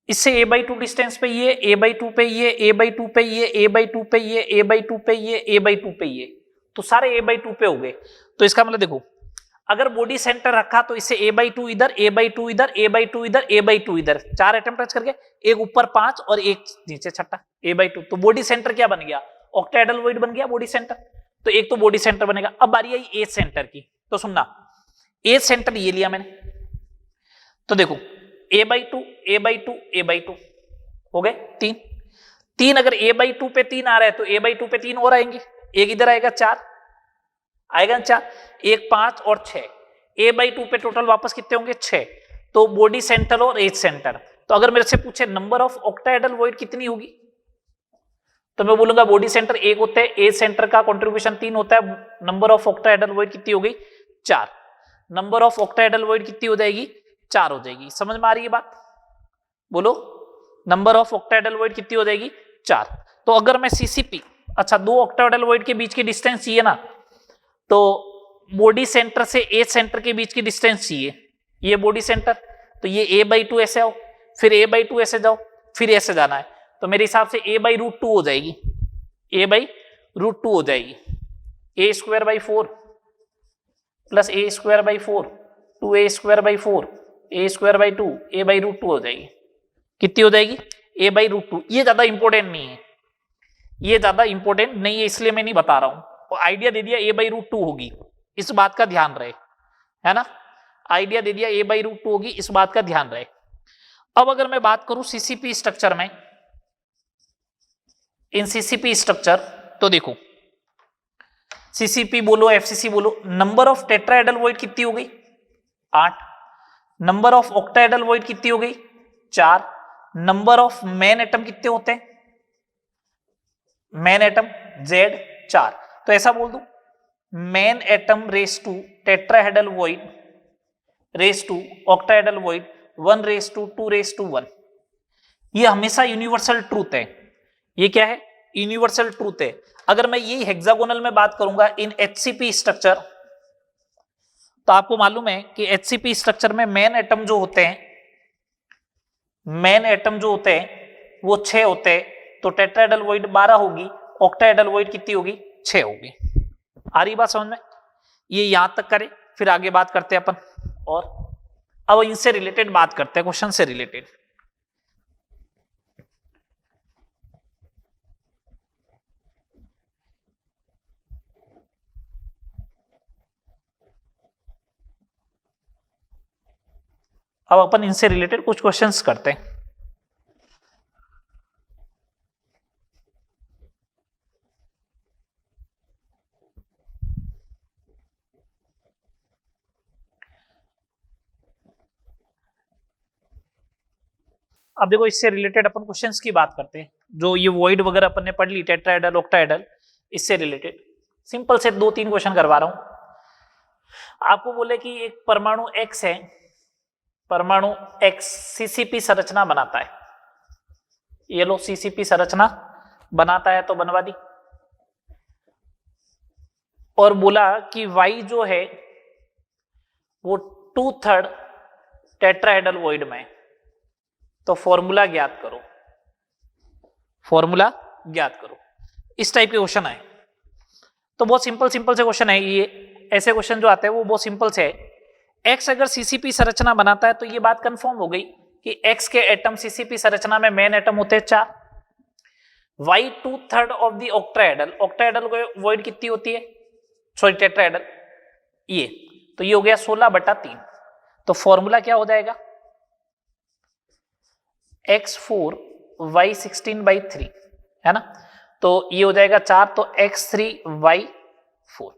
इससे a/2 डिस्टेंस पे ये, a/2 पे ये, a/2 पे ये, a/2 पे ये, a/2 पे ये, a/2 पे ये, तो सारे a/2 पे हो गए। तो इसका मतलब देखो अगर बॉडी सेंटर रखा तो इससे a/2 इधर, a/2 इधर, a/2 इधर, a/2 इधर, 4 एटम टच करके, एक ऊपर 5 और एक नीचे छठा, a/2, तो बॉडी सेंटर क्या बन गया, ऑक्टाहेड्रल वॉइड बन गया बॉडी सेंटर। तो एक तो बॉडी सेंटर बनेगा। अब बारी आई एज सेंटर की, तो सुनना, एज सेंटर ये लिया मैंने, तो देखो a/2, a/2, a/2 हो गए तीन, अगर a/2 पे 3 आ रहा है तो a/2 पे 3 और आएंगे, एक इधर आएगा 4 आएगा 4, एक 5 और 6, a/2 पे टोटल वापस कितने होंगे 6। तो बॉडी सेंटर और एज सेंटर, तो अगर मेरे से पूछे नंबर ऑफ ऑक्टाहेड्रल वॉइड कितनी होगी, तो मैं बोलूंगा बॉडी सेंटर 1 होता है, एज सेंटर का कंट्रीब्यूशन 3 होता है, नंबर ऑफ ऑक्टाहेड्रल वॉइड कितनी हो गई 4, नंबर ऑफ ऑक्टाहेड्रल वॉइड कितनी हो जाएगी 4 हो जाएगी। समझ में आ रही है बात, बोलो, नंबर ऑफ ऑक्टाहेड्रल वॉइड कितनी हो जाएगी 4। तो अगर मैं सीसीपी, अच्छा 2 ऑक्टाहेड्रल वॉइड के बीच की डिस्टेंस चाहिए ना, तो बॉडी सेंटर से एज सेंटर के बीच की डिस्टेंस चाहिए, ये बॉडी सेंटर, तो ये a/2 ऐसे आओ, फिर a/2 ऐसे जाओ, फिर ऐसे जाना है, तो मेरे हिसाब से a/√2 हो जाएगी, a/√2 हो जाएगी, a²/4 plus a²/4, 2a²/4, a²/2, a/√2 हो जाएगी। कितनी हो जाएगी a/√2। ये ज्यादा इंपॉर्टेंट नहीं है, ये ज्यादा इंपॉर्टेंट नहीं है, इसलिए मैं नहीं बता रहा हूं, आइडिया दे दिया a/√2 होगी, इस बात का ध्यान रहे, है ना, आइडिया दे दिया a/√2 होगी, इस बात का ध्यान रहे। अब अगर मैं बात करूं सीसीपी स्ट्रक्चर में, इन सीसीपी स्ट्रक्चर, तो देखो सीसीपी बोलो एफसीसी बोलो, नंबर ऑफ टेट्राहेड्रल वॉइड कितनी हो गई 8, नंबर ऑफ ऑक्टाहेड्रल वॉइड कितनी हो गई 4, नंबर ऑफ मेन एटम कितने होते हैं, मेन एटम Z 4। तो ऐसा बोल दूं, main atom ratio to tetrahedral void ratio to octahedral void 1 ratio to 2 ratio to 1। ये हमेशा यूनिवर्सल ट्रूथ है। ये क्या है? यूनिवर्सल ट्रूथ है। अगर मैं यही हेक्सागोनल में बात करूंगा इन HCP स्ट्रक्चर, तो आपको मालूम है कि HCP स्ट्रक्चर में मेन एटम जो होते हैं वो 6 होते हैं, तो टेट्राहेड्रल वॉइड 12 होगी, ऑक्टाहेड्रल वॉइड कितनी होगी? 6 होगी। आ रही बात समझ में? ये यहां तक करें, फिर आगे बात करते हैं अपन। और अब इनसे रिलेटेड बात करते हैं, क्वेश्चन से रिलेटेड। अब अपन इनसे रिलेटेड कुछ क्वेश्चंस करते हैं। अब देखो, इससे रिलेटेड अपन क्वेश्चंस की बात करते हैं। जो ये वॉइड वगैरह अपन ने पढ़ ली, टेट्राहेड्रल ऑक्टाहेड्रल, इससे रिलेटेड सिंपल से 2-3 क्वेश्चन करवा रहा हूं। आपको बोले कि एक परमाणु X है, परमाणु X CCP संरचना बनाता है। ये लो CCP संरचना बनाता है, तो बनवा दी। और बोला कि Y जो है वो 2/3 टेट्राहेड्रल वॉइड में, तो फॉर्मूला ज्ञात करो। फॉर्मूला ज्ञात करो। इस टाइप के क्वेश्चन आए तो बहुत सिंपल से क्वेश्चन है ये। ऐसे क्वेश्चन जो आते हैं वो बहुत सिंपल से है। X अगर CCP संरचना बनाता है तो ये बात कंफर्म हो गई कि X के एटम CCP संरचना में मेन एटम होते हैं 4। Y 2/3 of the octahedral, octahedral void कितनी होती है? सॉरी, टेट्राहेड्रल, ये तो ये हो गया 16/3। तो फॉर्मूला क्या हो जाएगा? X4 Y 16/3, है ना? तो ये हो जाएगा 4, तो X3 Y4,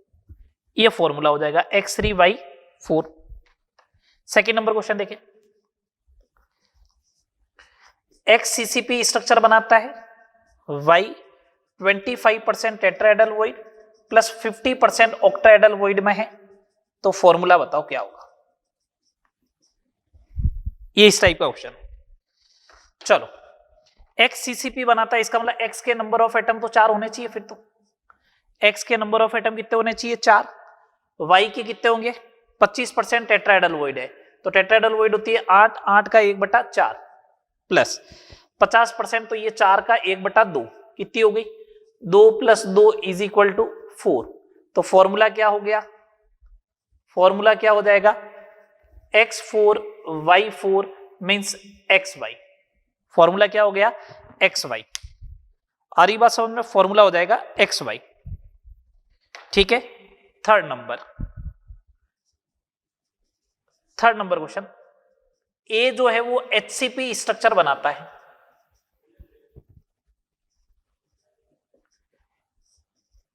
ये फॉर्मूला हो जाएगा X3 Y4। Second number question देखिए। X CCP स्ट्रक्चर बनाता है, Y 25% tetrahedral void plus 50% octahedral void में है, तो फॉर्मूला बताओ क्या होगा? ये इस टाइप का क्वेश्चन। चलो, X CCP बनाता है, इसका मतलब X के नंबर ऑफ एटम तो 4 होने चाहिए। फिर तो X के नंबर ऑफ एटम कितने होने चाहिए? 4। Y के कितने होंगे? 25% टेट्राहेड्रल वॉइड है, तो टेट्राहेड्रल वॉइड होती है 8, 8 का 1/4 प्लस 50%, तो ये 4 का 1/2 कितनी हो गई? 2 + 2 = 4। तो फॉर्मूला क्या हो गया? फॉर्मूला क्या हो जाएगा? X4 Y4 means XY। Formula क्या हो गया? XY। आ रही बात समझ में? फॉर्मूला हो जाएगा XY। ठीक है। Third number question. A जो है वो HCP स्ट्रक्चर बनाता है।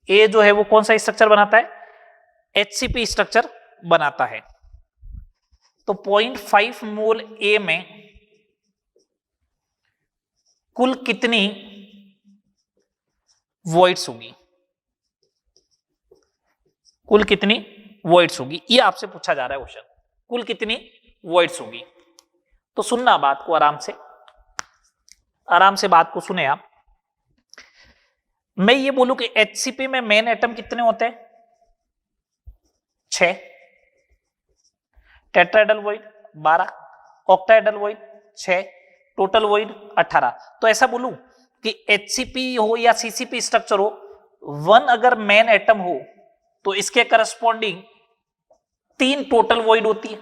A जो है वो कौन सा स्ट्रक्चर बनाता है? HCP स्ट्रक्चर बनाता है। तो 0.5 मोल A में कुल कितनी वॉइड्स होगी? कुल कितनी वॉइड्स होगी, ये आपसे पूछा जा रहा है क्वेश्चन। कुल कितनी वॉइड्स होगी? तो सुनना बात को, आराम से बात को सुने आप। मैं ये बोलूं कि HCP में मेन एटम कितने होते हैं? 6। Tetrahedral void 12, octahedral void 6, total void 18। तो ऐसा बोलूं कि HCP हो या CCP स्ट्रक्चर हो, 1 अगर मेन एटम हो तो इसके करस्पॉन्डिंग 3 टोटल वॉइड होती है।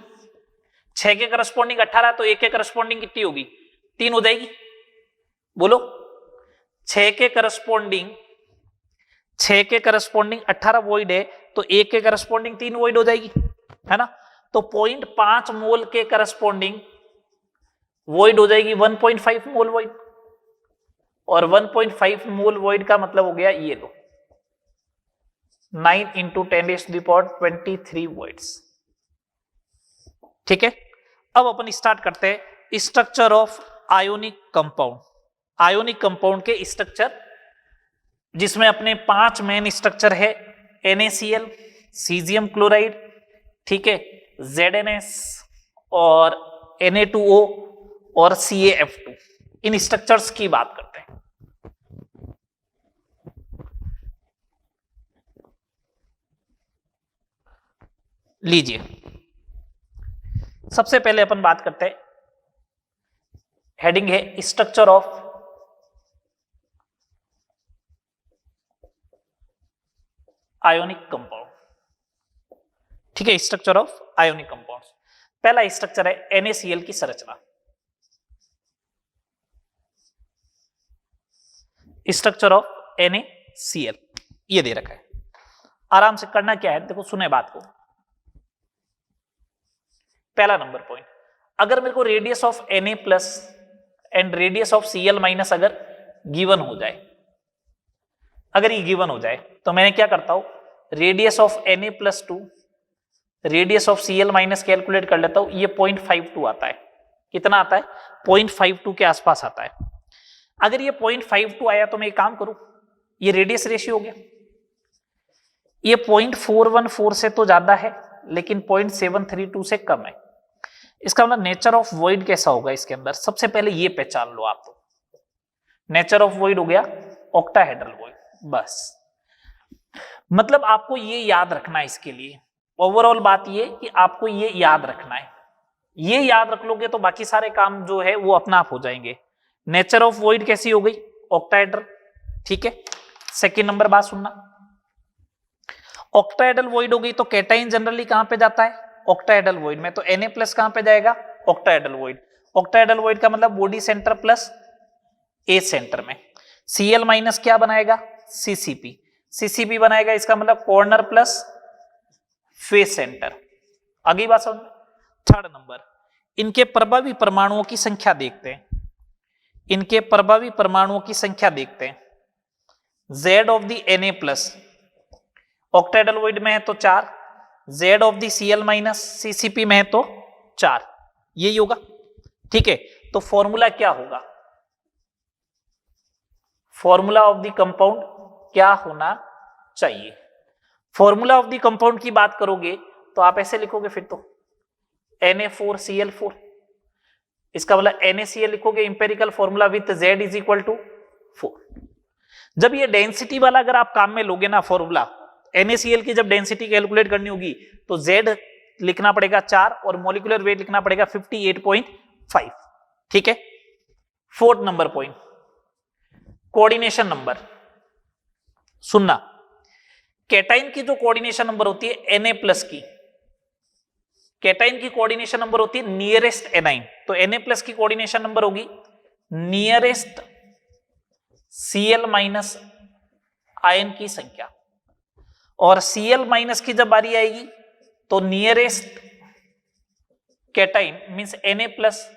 6 के करस्पॉन्डिंग 18, तो 1 के करस्पॉन्डिंग कितनी होगी? 3 हो जाएगी। बोलो, 6 के करस्पॉन्डिंग 18 वॉइड है, तो 1 के करस्पॉन्डिंग 3 वॉइड हो जाएगी, है ना? तो 0.5 मोल के करस्पॉन्डिंग वॉइड हो जाएगी 1.5 मोल वॉइड, और 1.5 मोल वॉइड का मतलब हो गया ये लो 9 × 10⁻23 वॉइड्स। ठीक है। अब अपन स्टार्ट करते हैं structure of ionic compound. Ionic compound के स्ट्रक्चर जिसमें अपने 5 मेन स्ट्रक्चर है, NaCl, सीजियम क्लोराइड, ठीक है, ZnS और Na2O और CaF2, इन स्ट्रक्चर्स की बात करते हैं। लीजिए, सबसे पहले अपन बात करते हैं, हेडिंग है स्ट्रक्चर ऑफ आयोनिक कंपाउंड, ठीक है, स्ट्रक्चर ऑफ आयोनिक कंपाउंड्स। पहला स्ट्रक्चर है NaCl की संरचना। स्ट्रक्चर ऑफ NaCl ये दे रखा है, आराम से करना क्या है, देखो सुने बात को। पहला नंबर पॉइंट, अगर मेरे को radius of Na plus and radius of Cl minus अगर गिवन हो जाए, अगर ये गिवन हो जाए तो मैंने क्या करता हूं, radius of Na plus 2 radius of Cl minus calculate कर लेता हूं, ये 0.52 आता है। कितना आता है? 0.52 के आसपास आता है। अगर ये 0.52 आया तो मैं एक काम करूं, ये रेडियस रेशियो हो गया, ये 0.414 से तो ज्यादा है लेकिन 0.732 से कम है। इसका मतलब नेचर ऑफ वॉइड कैसा होगा इसके अंदर, सबसे पहले ये पहचान लो आप। तो नेचर ऑफ वॉइड हो गया ऑक्टाहेड्रल वॉइड, बस। मतलब आपको ये याद रखना है, इसके लिए ओवरऑल बात ये कि आपको ये याद रखना है। ये याद रख लोगे तो बाकी सारे काम जो है वो अपना आप हो जाएंगे। नेचर ऑफ वॉइड कैसी हो गई? ऑक्टाहेड्रल, ठीक है। सेकेंड नंबर बात सुनना, ऑक्टाहेड्रल वॉइड हो गई तो कैटाइन जनरली कहां पे जाता है? ऑक्टाहेड्रल वॉइड में। तो Na प्लस कहां पे जाएगा? Octahedral void. ऑक्टाहेड्रल वॉइड का मतलब बॉडी सेंटर प्लस ए सेंटर में। Cl माइनस क्या बनाएगा? CCP। CCP बनाएगा, इसका मतलब कॉर्नर प्लस फेस सेंटर। अगली बात समझ। थर्ड नंबर, इनके प्रभावी परमाणुओं की संख्या देखते हैं। इनके प्रभावी परमाणुओं की संख्या देखते हैं। Z of the Na plus octahedral void में है तो 4, Z of the Cl minus CCP में है तो 4, यही होगा, ठीक है। तो फॉर्मूला क्या होगा? फॉर्मूला ऑफ द कंपाउंड क्या होना चाहिए? फॉर्मूला ऑफ द कंपाउंड की बात करोगे तो आप ऐसे लिखोगे फिर तो Na4Cl4, इसका मतलब NaCl लिखोगे empirical formula with Z is equal to 4। जब ये डेंसिटी वाला अगर आप काम में लोगे ना फॉर्मूला, NaCl की जब डेंसिटी कैलकुलेट करनी होगी तो Z लिखना पड़ेगा 4 और मोलिकुलर वेट लिखना पड़ेगा 58.5, ठीक है। Fourth number point, coordination number. सुनना, कैटाइन की जो कोऑर्डिनेशन नंबर होती है Na प्लस की, कैटाइन की कोऑर्डिनेशन नंबर होती है नियरेस्ट एनाइन। तो Na प्लस की कोऑर्डिनेशन नंबर होगी नियरेस्ट Cl माइनस आयन की संख्या, और Cl माइनस की जब बारी आएगी तो nearest cation means Na plus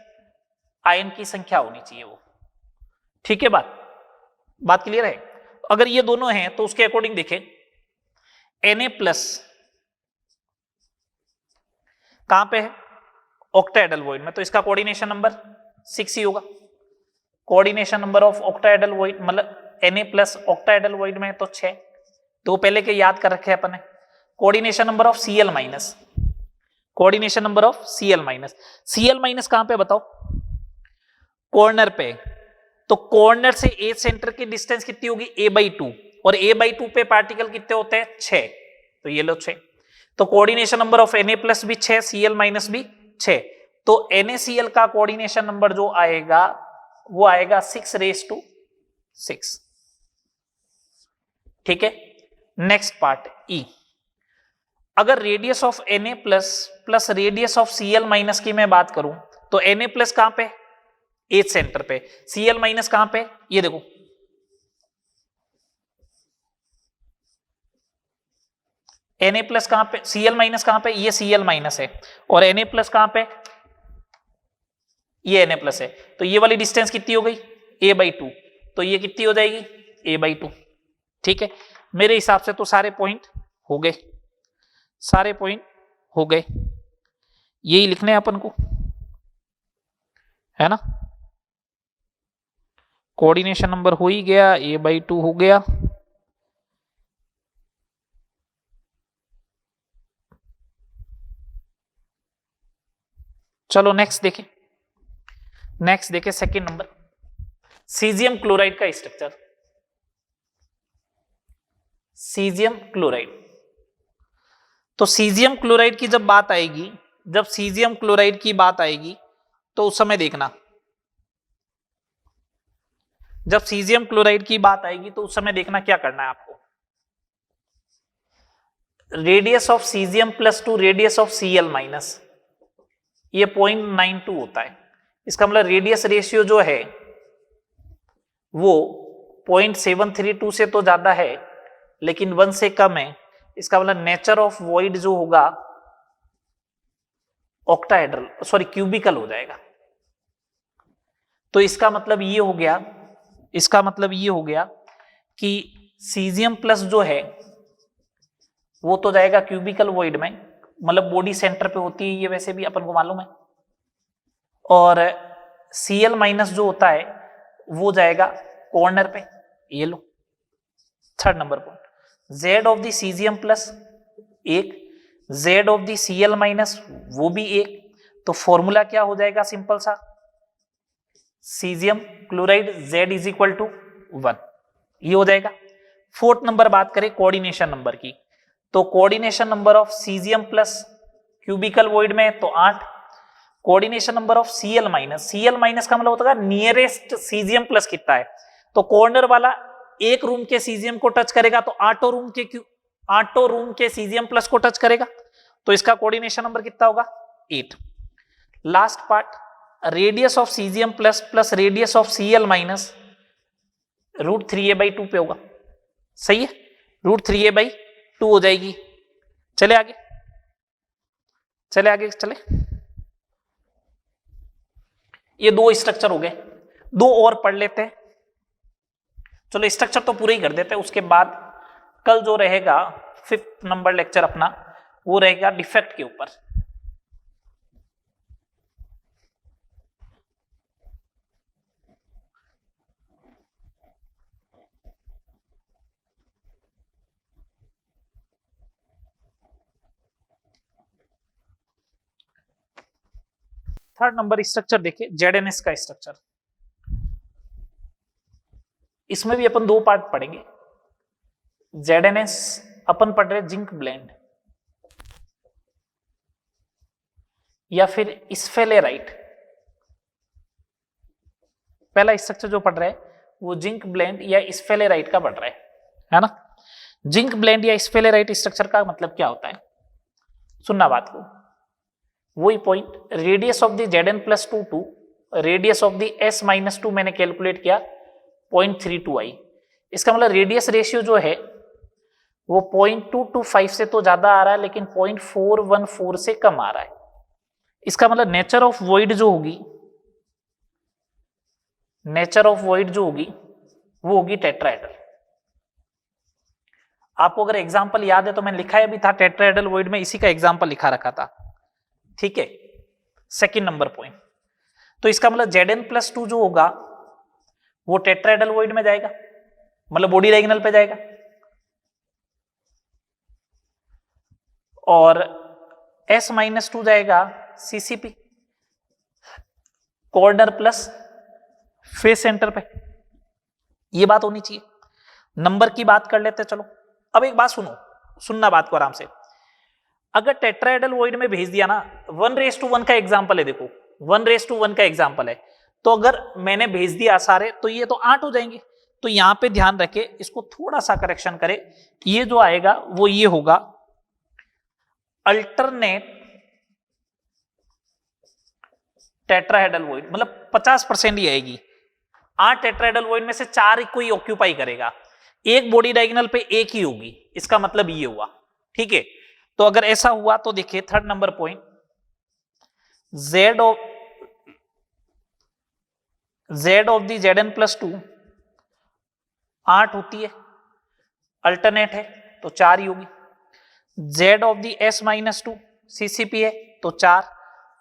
ion की संख्या होनी चाहिए वो, ठीक है। बात क्लियर है? अगर ये दोनों हैं तो उसके अकॉर्डिंग देखें, Na प्लस कहां पे है? ऑक्टाहेड्रल वॉइड में, तो इसका कोऑर्डिनेशन नंबर 6 ही होगा। Coordination number of octahedral void मतलब Na प्लस ऑक्टाहेड्रल वॉइड में तो 6, तो पहले के याद कर रखे अपन ने। Coordination number of Cl minus, coordination number of Cl minus, Cl minus कहां पे बताओ? कॉर्नर पे। तो कॉर्नर से ए सेंटर की डिस्टेंस कितनी होगी? a/2, और a/2 पे पार्टिकल कितने होते हैं? 6, तो ये लो 6। तो coordination number of Na plus भी 6, Cl माइनस भी 6, तो NaCl का कोऑर्डिनेशन नंबर जो आएगा वो आएगा 6/6, ठीक है। नेक्स्ट पार्ट E, अगर radius of Na plus radius of Cl minus की मैं बात करूं तो Na प्लस कहां पे? एज सेंटर पे। Cl माइनस कहां पे? ये देखो, Na प्लस कहां पे? Cl माइनस कहां पे? ये Cl माइनस है, और Na प्लस कहां पे? ये Na प्लस है। तो ये वाली डिस्टेंस कितनी हो गई? a/2, तो ये कितनी हो जाएगी? a/2, ठीक है। मेरे हिसाब से तो सारे पॉइंट हो गए, सारे पॉइंट हो गए, यही लिखने हैं अपन को, है ना। कोऑर्डिनेशन नंबर हो ही गया, a/2 हो गया, चलो नेक्स्ट देखें, सेकेंड नंबर, सीजियम क्लोराइड का स्ट्रक्चर। सीजियम क्लोराइड, तो सीजियम क्लोराइड की जब बात आएगी, तो उस समय देखना, जब सीजियम क्लोराइड की बात आएगी तो उस समय देखना क्या करना है आपको। Radius of caesium +2 radius of Cl-, ये 0.92 होता है। इसका मतलब रेडियस रेशियो जो है वो 0.732 से तो ज्यादा है लेकिन 1 से कम है। इसका मतलब नेचर ऑफ वॉइड जो होगा ऑक्टाहेड्रल, क्यूबिकल हो जाएगा। तो इसका मतलब ये हो गया कि सीजियम प्लस जो है वो तो जाएगा क्यूबिकल वॉइड में, मतलब बॉडी सेंटर पे होती है ये, वैसे भी अपन को मालूम है। और Cl- जो होता है वो जाएगा कॉर्नर पे, ये लो। Third number point, Z of the caesium plus 1, Z of the Cl- वो भी 1, तो फॉर्मूला क्या हो जाएगा, सिंपल सा, caesium chloride Z is equal to 1, ये हो जाएगा। फोर्थ नंबर बात करें कोऑर्डिनेशन नंबर की, तो coordination number of caesium plus cubical void में तो 8, कोऑर्डिनेशन नंबर ऑफ Cl- का मतलब होता है नियरेस्ट सीजियम प्लस कितना है, तो कॉर्नर वाला एक रूम के सीजियम को टच करेगा तो आठों रूम के सीजियम प्लस को टच करेगा, तो इसका कोऑर्डिनेशन नंबर कितना होगा, 8। Last part, radius of caesium plus plus radius of Cl- √3a/2 पे होगा, सही है, √3a/2 हो जाएगी। चले आगे ये दो स्ट्रक्चर हो गए, दो और पढ़ लेते हैं। चलो स्ट्रक्चर तो पूरे ही कर देते हैं, उसके बाद कल जो रहेगा 5th नंबर लेक्चर अपना वो रहेगा डिफेक्ट के ऊपर। थर्ड नंबर स्ट्रक्चर देखिए, ZNS का स्ट्रक्चर। इसमें भी अपन दो पार्ट पढ़ेंगे। ZNS अपन पढ़ रहे जिंक ब्लेंड या फिर स्फेलेराइट। पहला स्ट्रक्चर जो पढ़ रहे हैं वो जिंक ब्लेंड या स्फेलेराइट का पढ़ रहे है ना। जिंक ब्लेंड या स्फेलेराइट स्ट्रक्चर का मतलब क्या होता है, सुनना बात को। वही point, radius of the Zn+2 to radius of the S-2 मैंने कैलकुलेट किया 0.32i। इसका मतलब रेडियस रेशियो जो है वो 0.225 से तो ज्यादा आ रहा है लेकिन 0.414 से कम आ रहा है। इसका मतलब नेचर ऑफ वॉइड जो होगी वो होगी टेट्राहेड्रल। आपको अगर एग्जांपल याद है तो मैंने लिखा है भी था टेट्राहेड्रल वॉइड में, इसी का एग्जांपल लिखा रखा था, ठीक है। सेकंड नंबर पॉइंट, तो इसका मतलब Zn+2 जो होगा वो टेट्राहेड्रल वॉइड में जाएगा, मतलब बॉडी डायगोनल पे जाएगा, और S-2 जाएगा CCP, corner plus face centre पे। ये बात होनी चाहिए। नंबर की बात कर लेते हैं, चलो। अब एक बात सुनना बात को आराम से। अगर टेट्राहेड्रल वॉइड में भेज दिया ना, 1:1 का एग्जांपल है, देखो 1:1 का एग्जांपल है, तो अगर मैंने भेज दिया सारे तो ये तो 8 हो जाएंगे। तो यहां पे ध्यान रखे, इसको थोड़ा सा करेक्शन करे, ये जो आएगा वो ये होगा अल्टरनेट टेट्राहेड्रल वॉइड, मतलब 50% ही आएगी। 8 टेट्राहेड्रल वॉइड में से 4 कोई ऑक्यूपाई करेगा, एक बॉडी डायगोनल पे एक ही होगी, इसका मतलब ये हुआ, ठीक है। तो अगर ऐसा हुआ तो देखिए third number point, Z of the Zn+2 8 होती है, अल्टरनेट है तो 4 ही होगी। Z of the S-2 CCP है तो 4,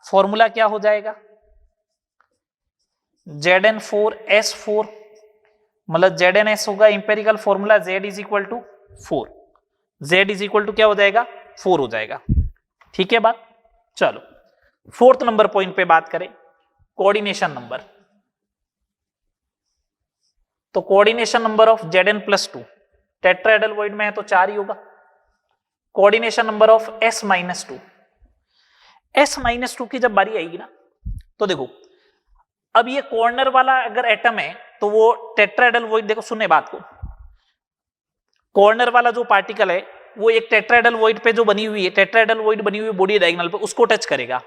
फॉर्मूला क्या हो जाएगा, Zn4S4, मतलब ZNS होगा empirical formula Z is equal to 4, Z is equal to क्या हो जाएगा, 4 हो जाएगा, ठीक है बात। चलो फोर्थ नंबर पॉइंट पे बात करें, कोऑर्डिनेशन नंबर, तो coordination number of Zn+2 tetrahedral void में है तो 4 ही होगा। Coordination number of S-2, S-2 की जब बारी आएगी ना, तो देखो अब ये कॉर्नर वाला अगर एटम है तो वो टेट्राहेड्रल वॉइड, देखो सुनने बात को, कॉर्नर वाला जो पार्टिकल है वो एक टेट्राहेड्रल वॉइड पे जो बनी हुई है, टेट्राहेड्रल वॉइड बनी हुई बॉडी डायगोनल पे, उसको टच करेगा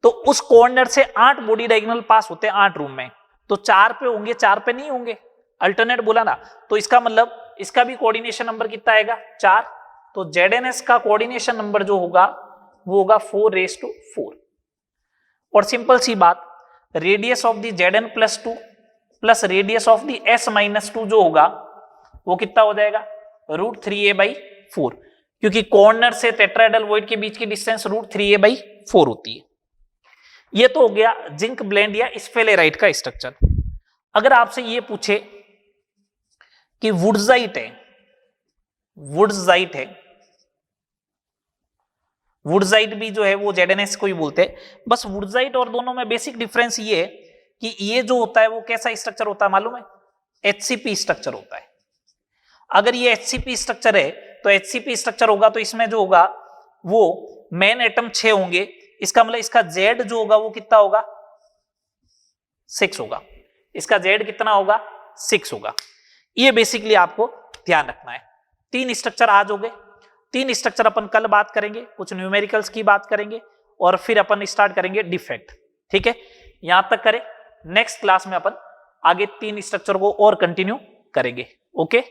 तो उस कॉर्नर से 8 बॉडी डायगोनल पास होते हैं 8 रूम में, तो 4 पे होंगे, 4 पे नहीं होंगे, अल्टरनेट बोला ना, तो इसका मतलब इसका भी कोऑर्डिनेशन नंबर कितना आएगा 4, तो ZnS का कोऑर्डिनेशन नंबर जो होगा वो होगा 4⁴। और सिंपल सी बात, radius of the Zn+2 plus radius of the S-2 जो होगा वो कितना हो जाएगा √3a/4, क्योंकि कॉर्नर से टेट्राहेड्रल वॉइड के बीच की डिस्टेंस √3a/4 होती है। ये तो हो गया जिंक ब्लेंड या स्फेलेराइट का स्ट्रक्चर। अगर आपसे ये पूछे कि वुडजाइट है, वुडजाइट भी जो है वो ZnS को ही बोलते हैं, बस वुडजाइट और दोनों में बेसिक डिफरेंस ये है कि ये जो होता है वो कैसा स्ट्रक्चर होता है मालूम है, HCP स्ट्रक्चर होता है। अगर ये HCP स्ट्रक्चर है तो HCP स्ट्रक्चर होगा तो इसमें जो होगा वो मेन एटम 6 होंगे, इसका मतलब इसका Z जो होगा वो कितना होगा 6 होगा, इसका Z कितना होगा 6 होगा। ये बेसिकली आपको ध्यान रखना है। 3 स्ट्रक्चर आज हो गए, 3 स्ट्रक्चर अपन कल बात करेंगे, कुछ न्यूमेरिकल्स की बात करेंगे और फिर अपन स्टार्ट करेंगे डिफेक्ट। ठीक है, यहां तक करें, नेक्स्ट क्लास में अपन आगे 3 स्ट्रक्चर को और कंटिन्यू करेंगे। ओके।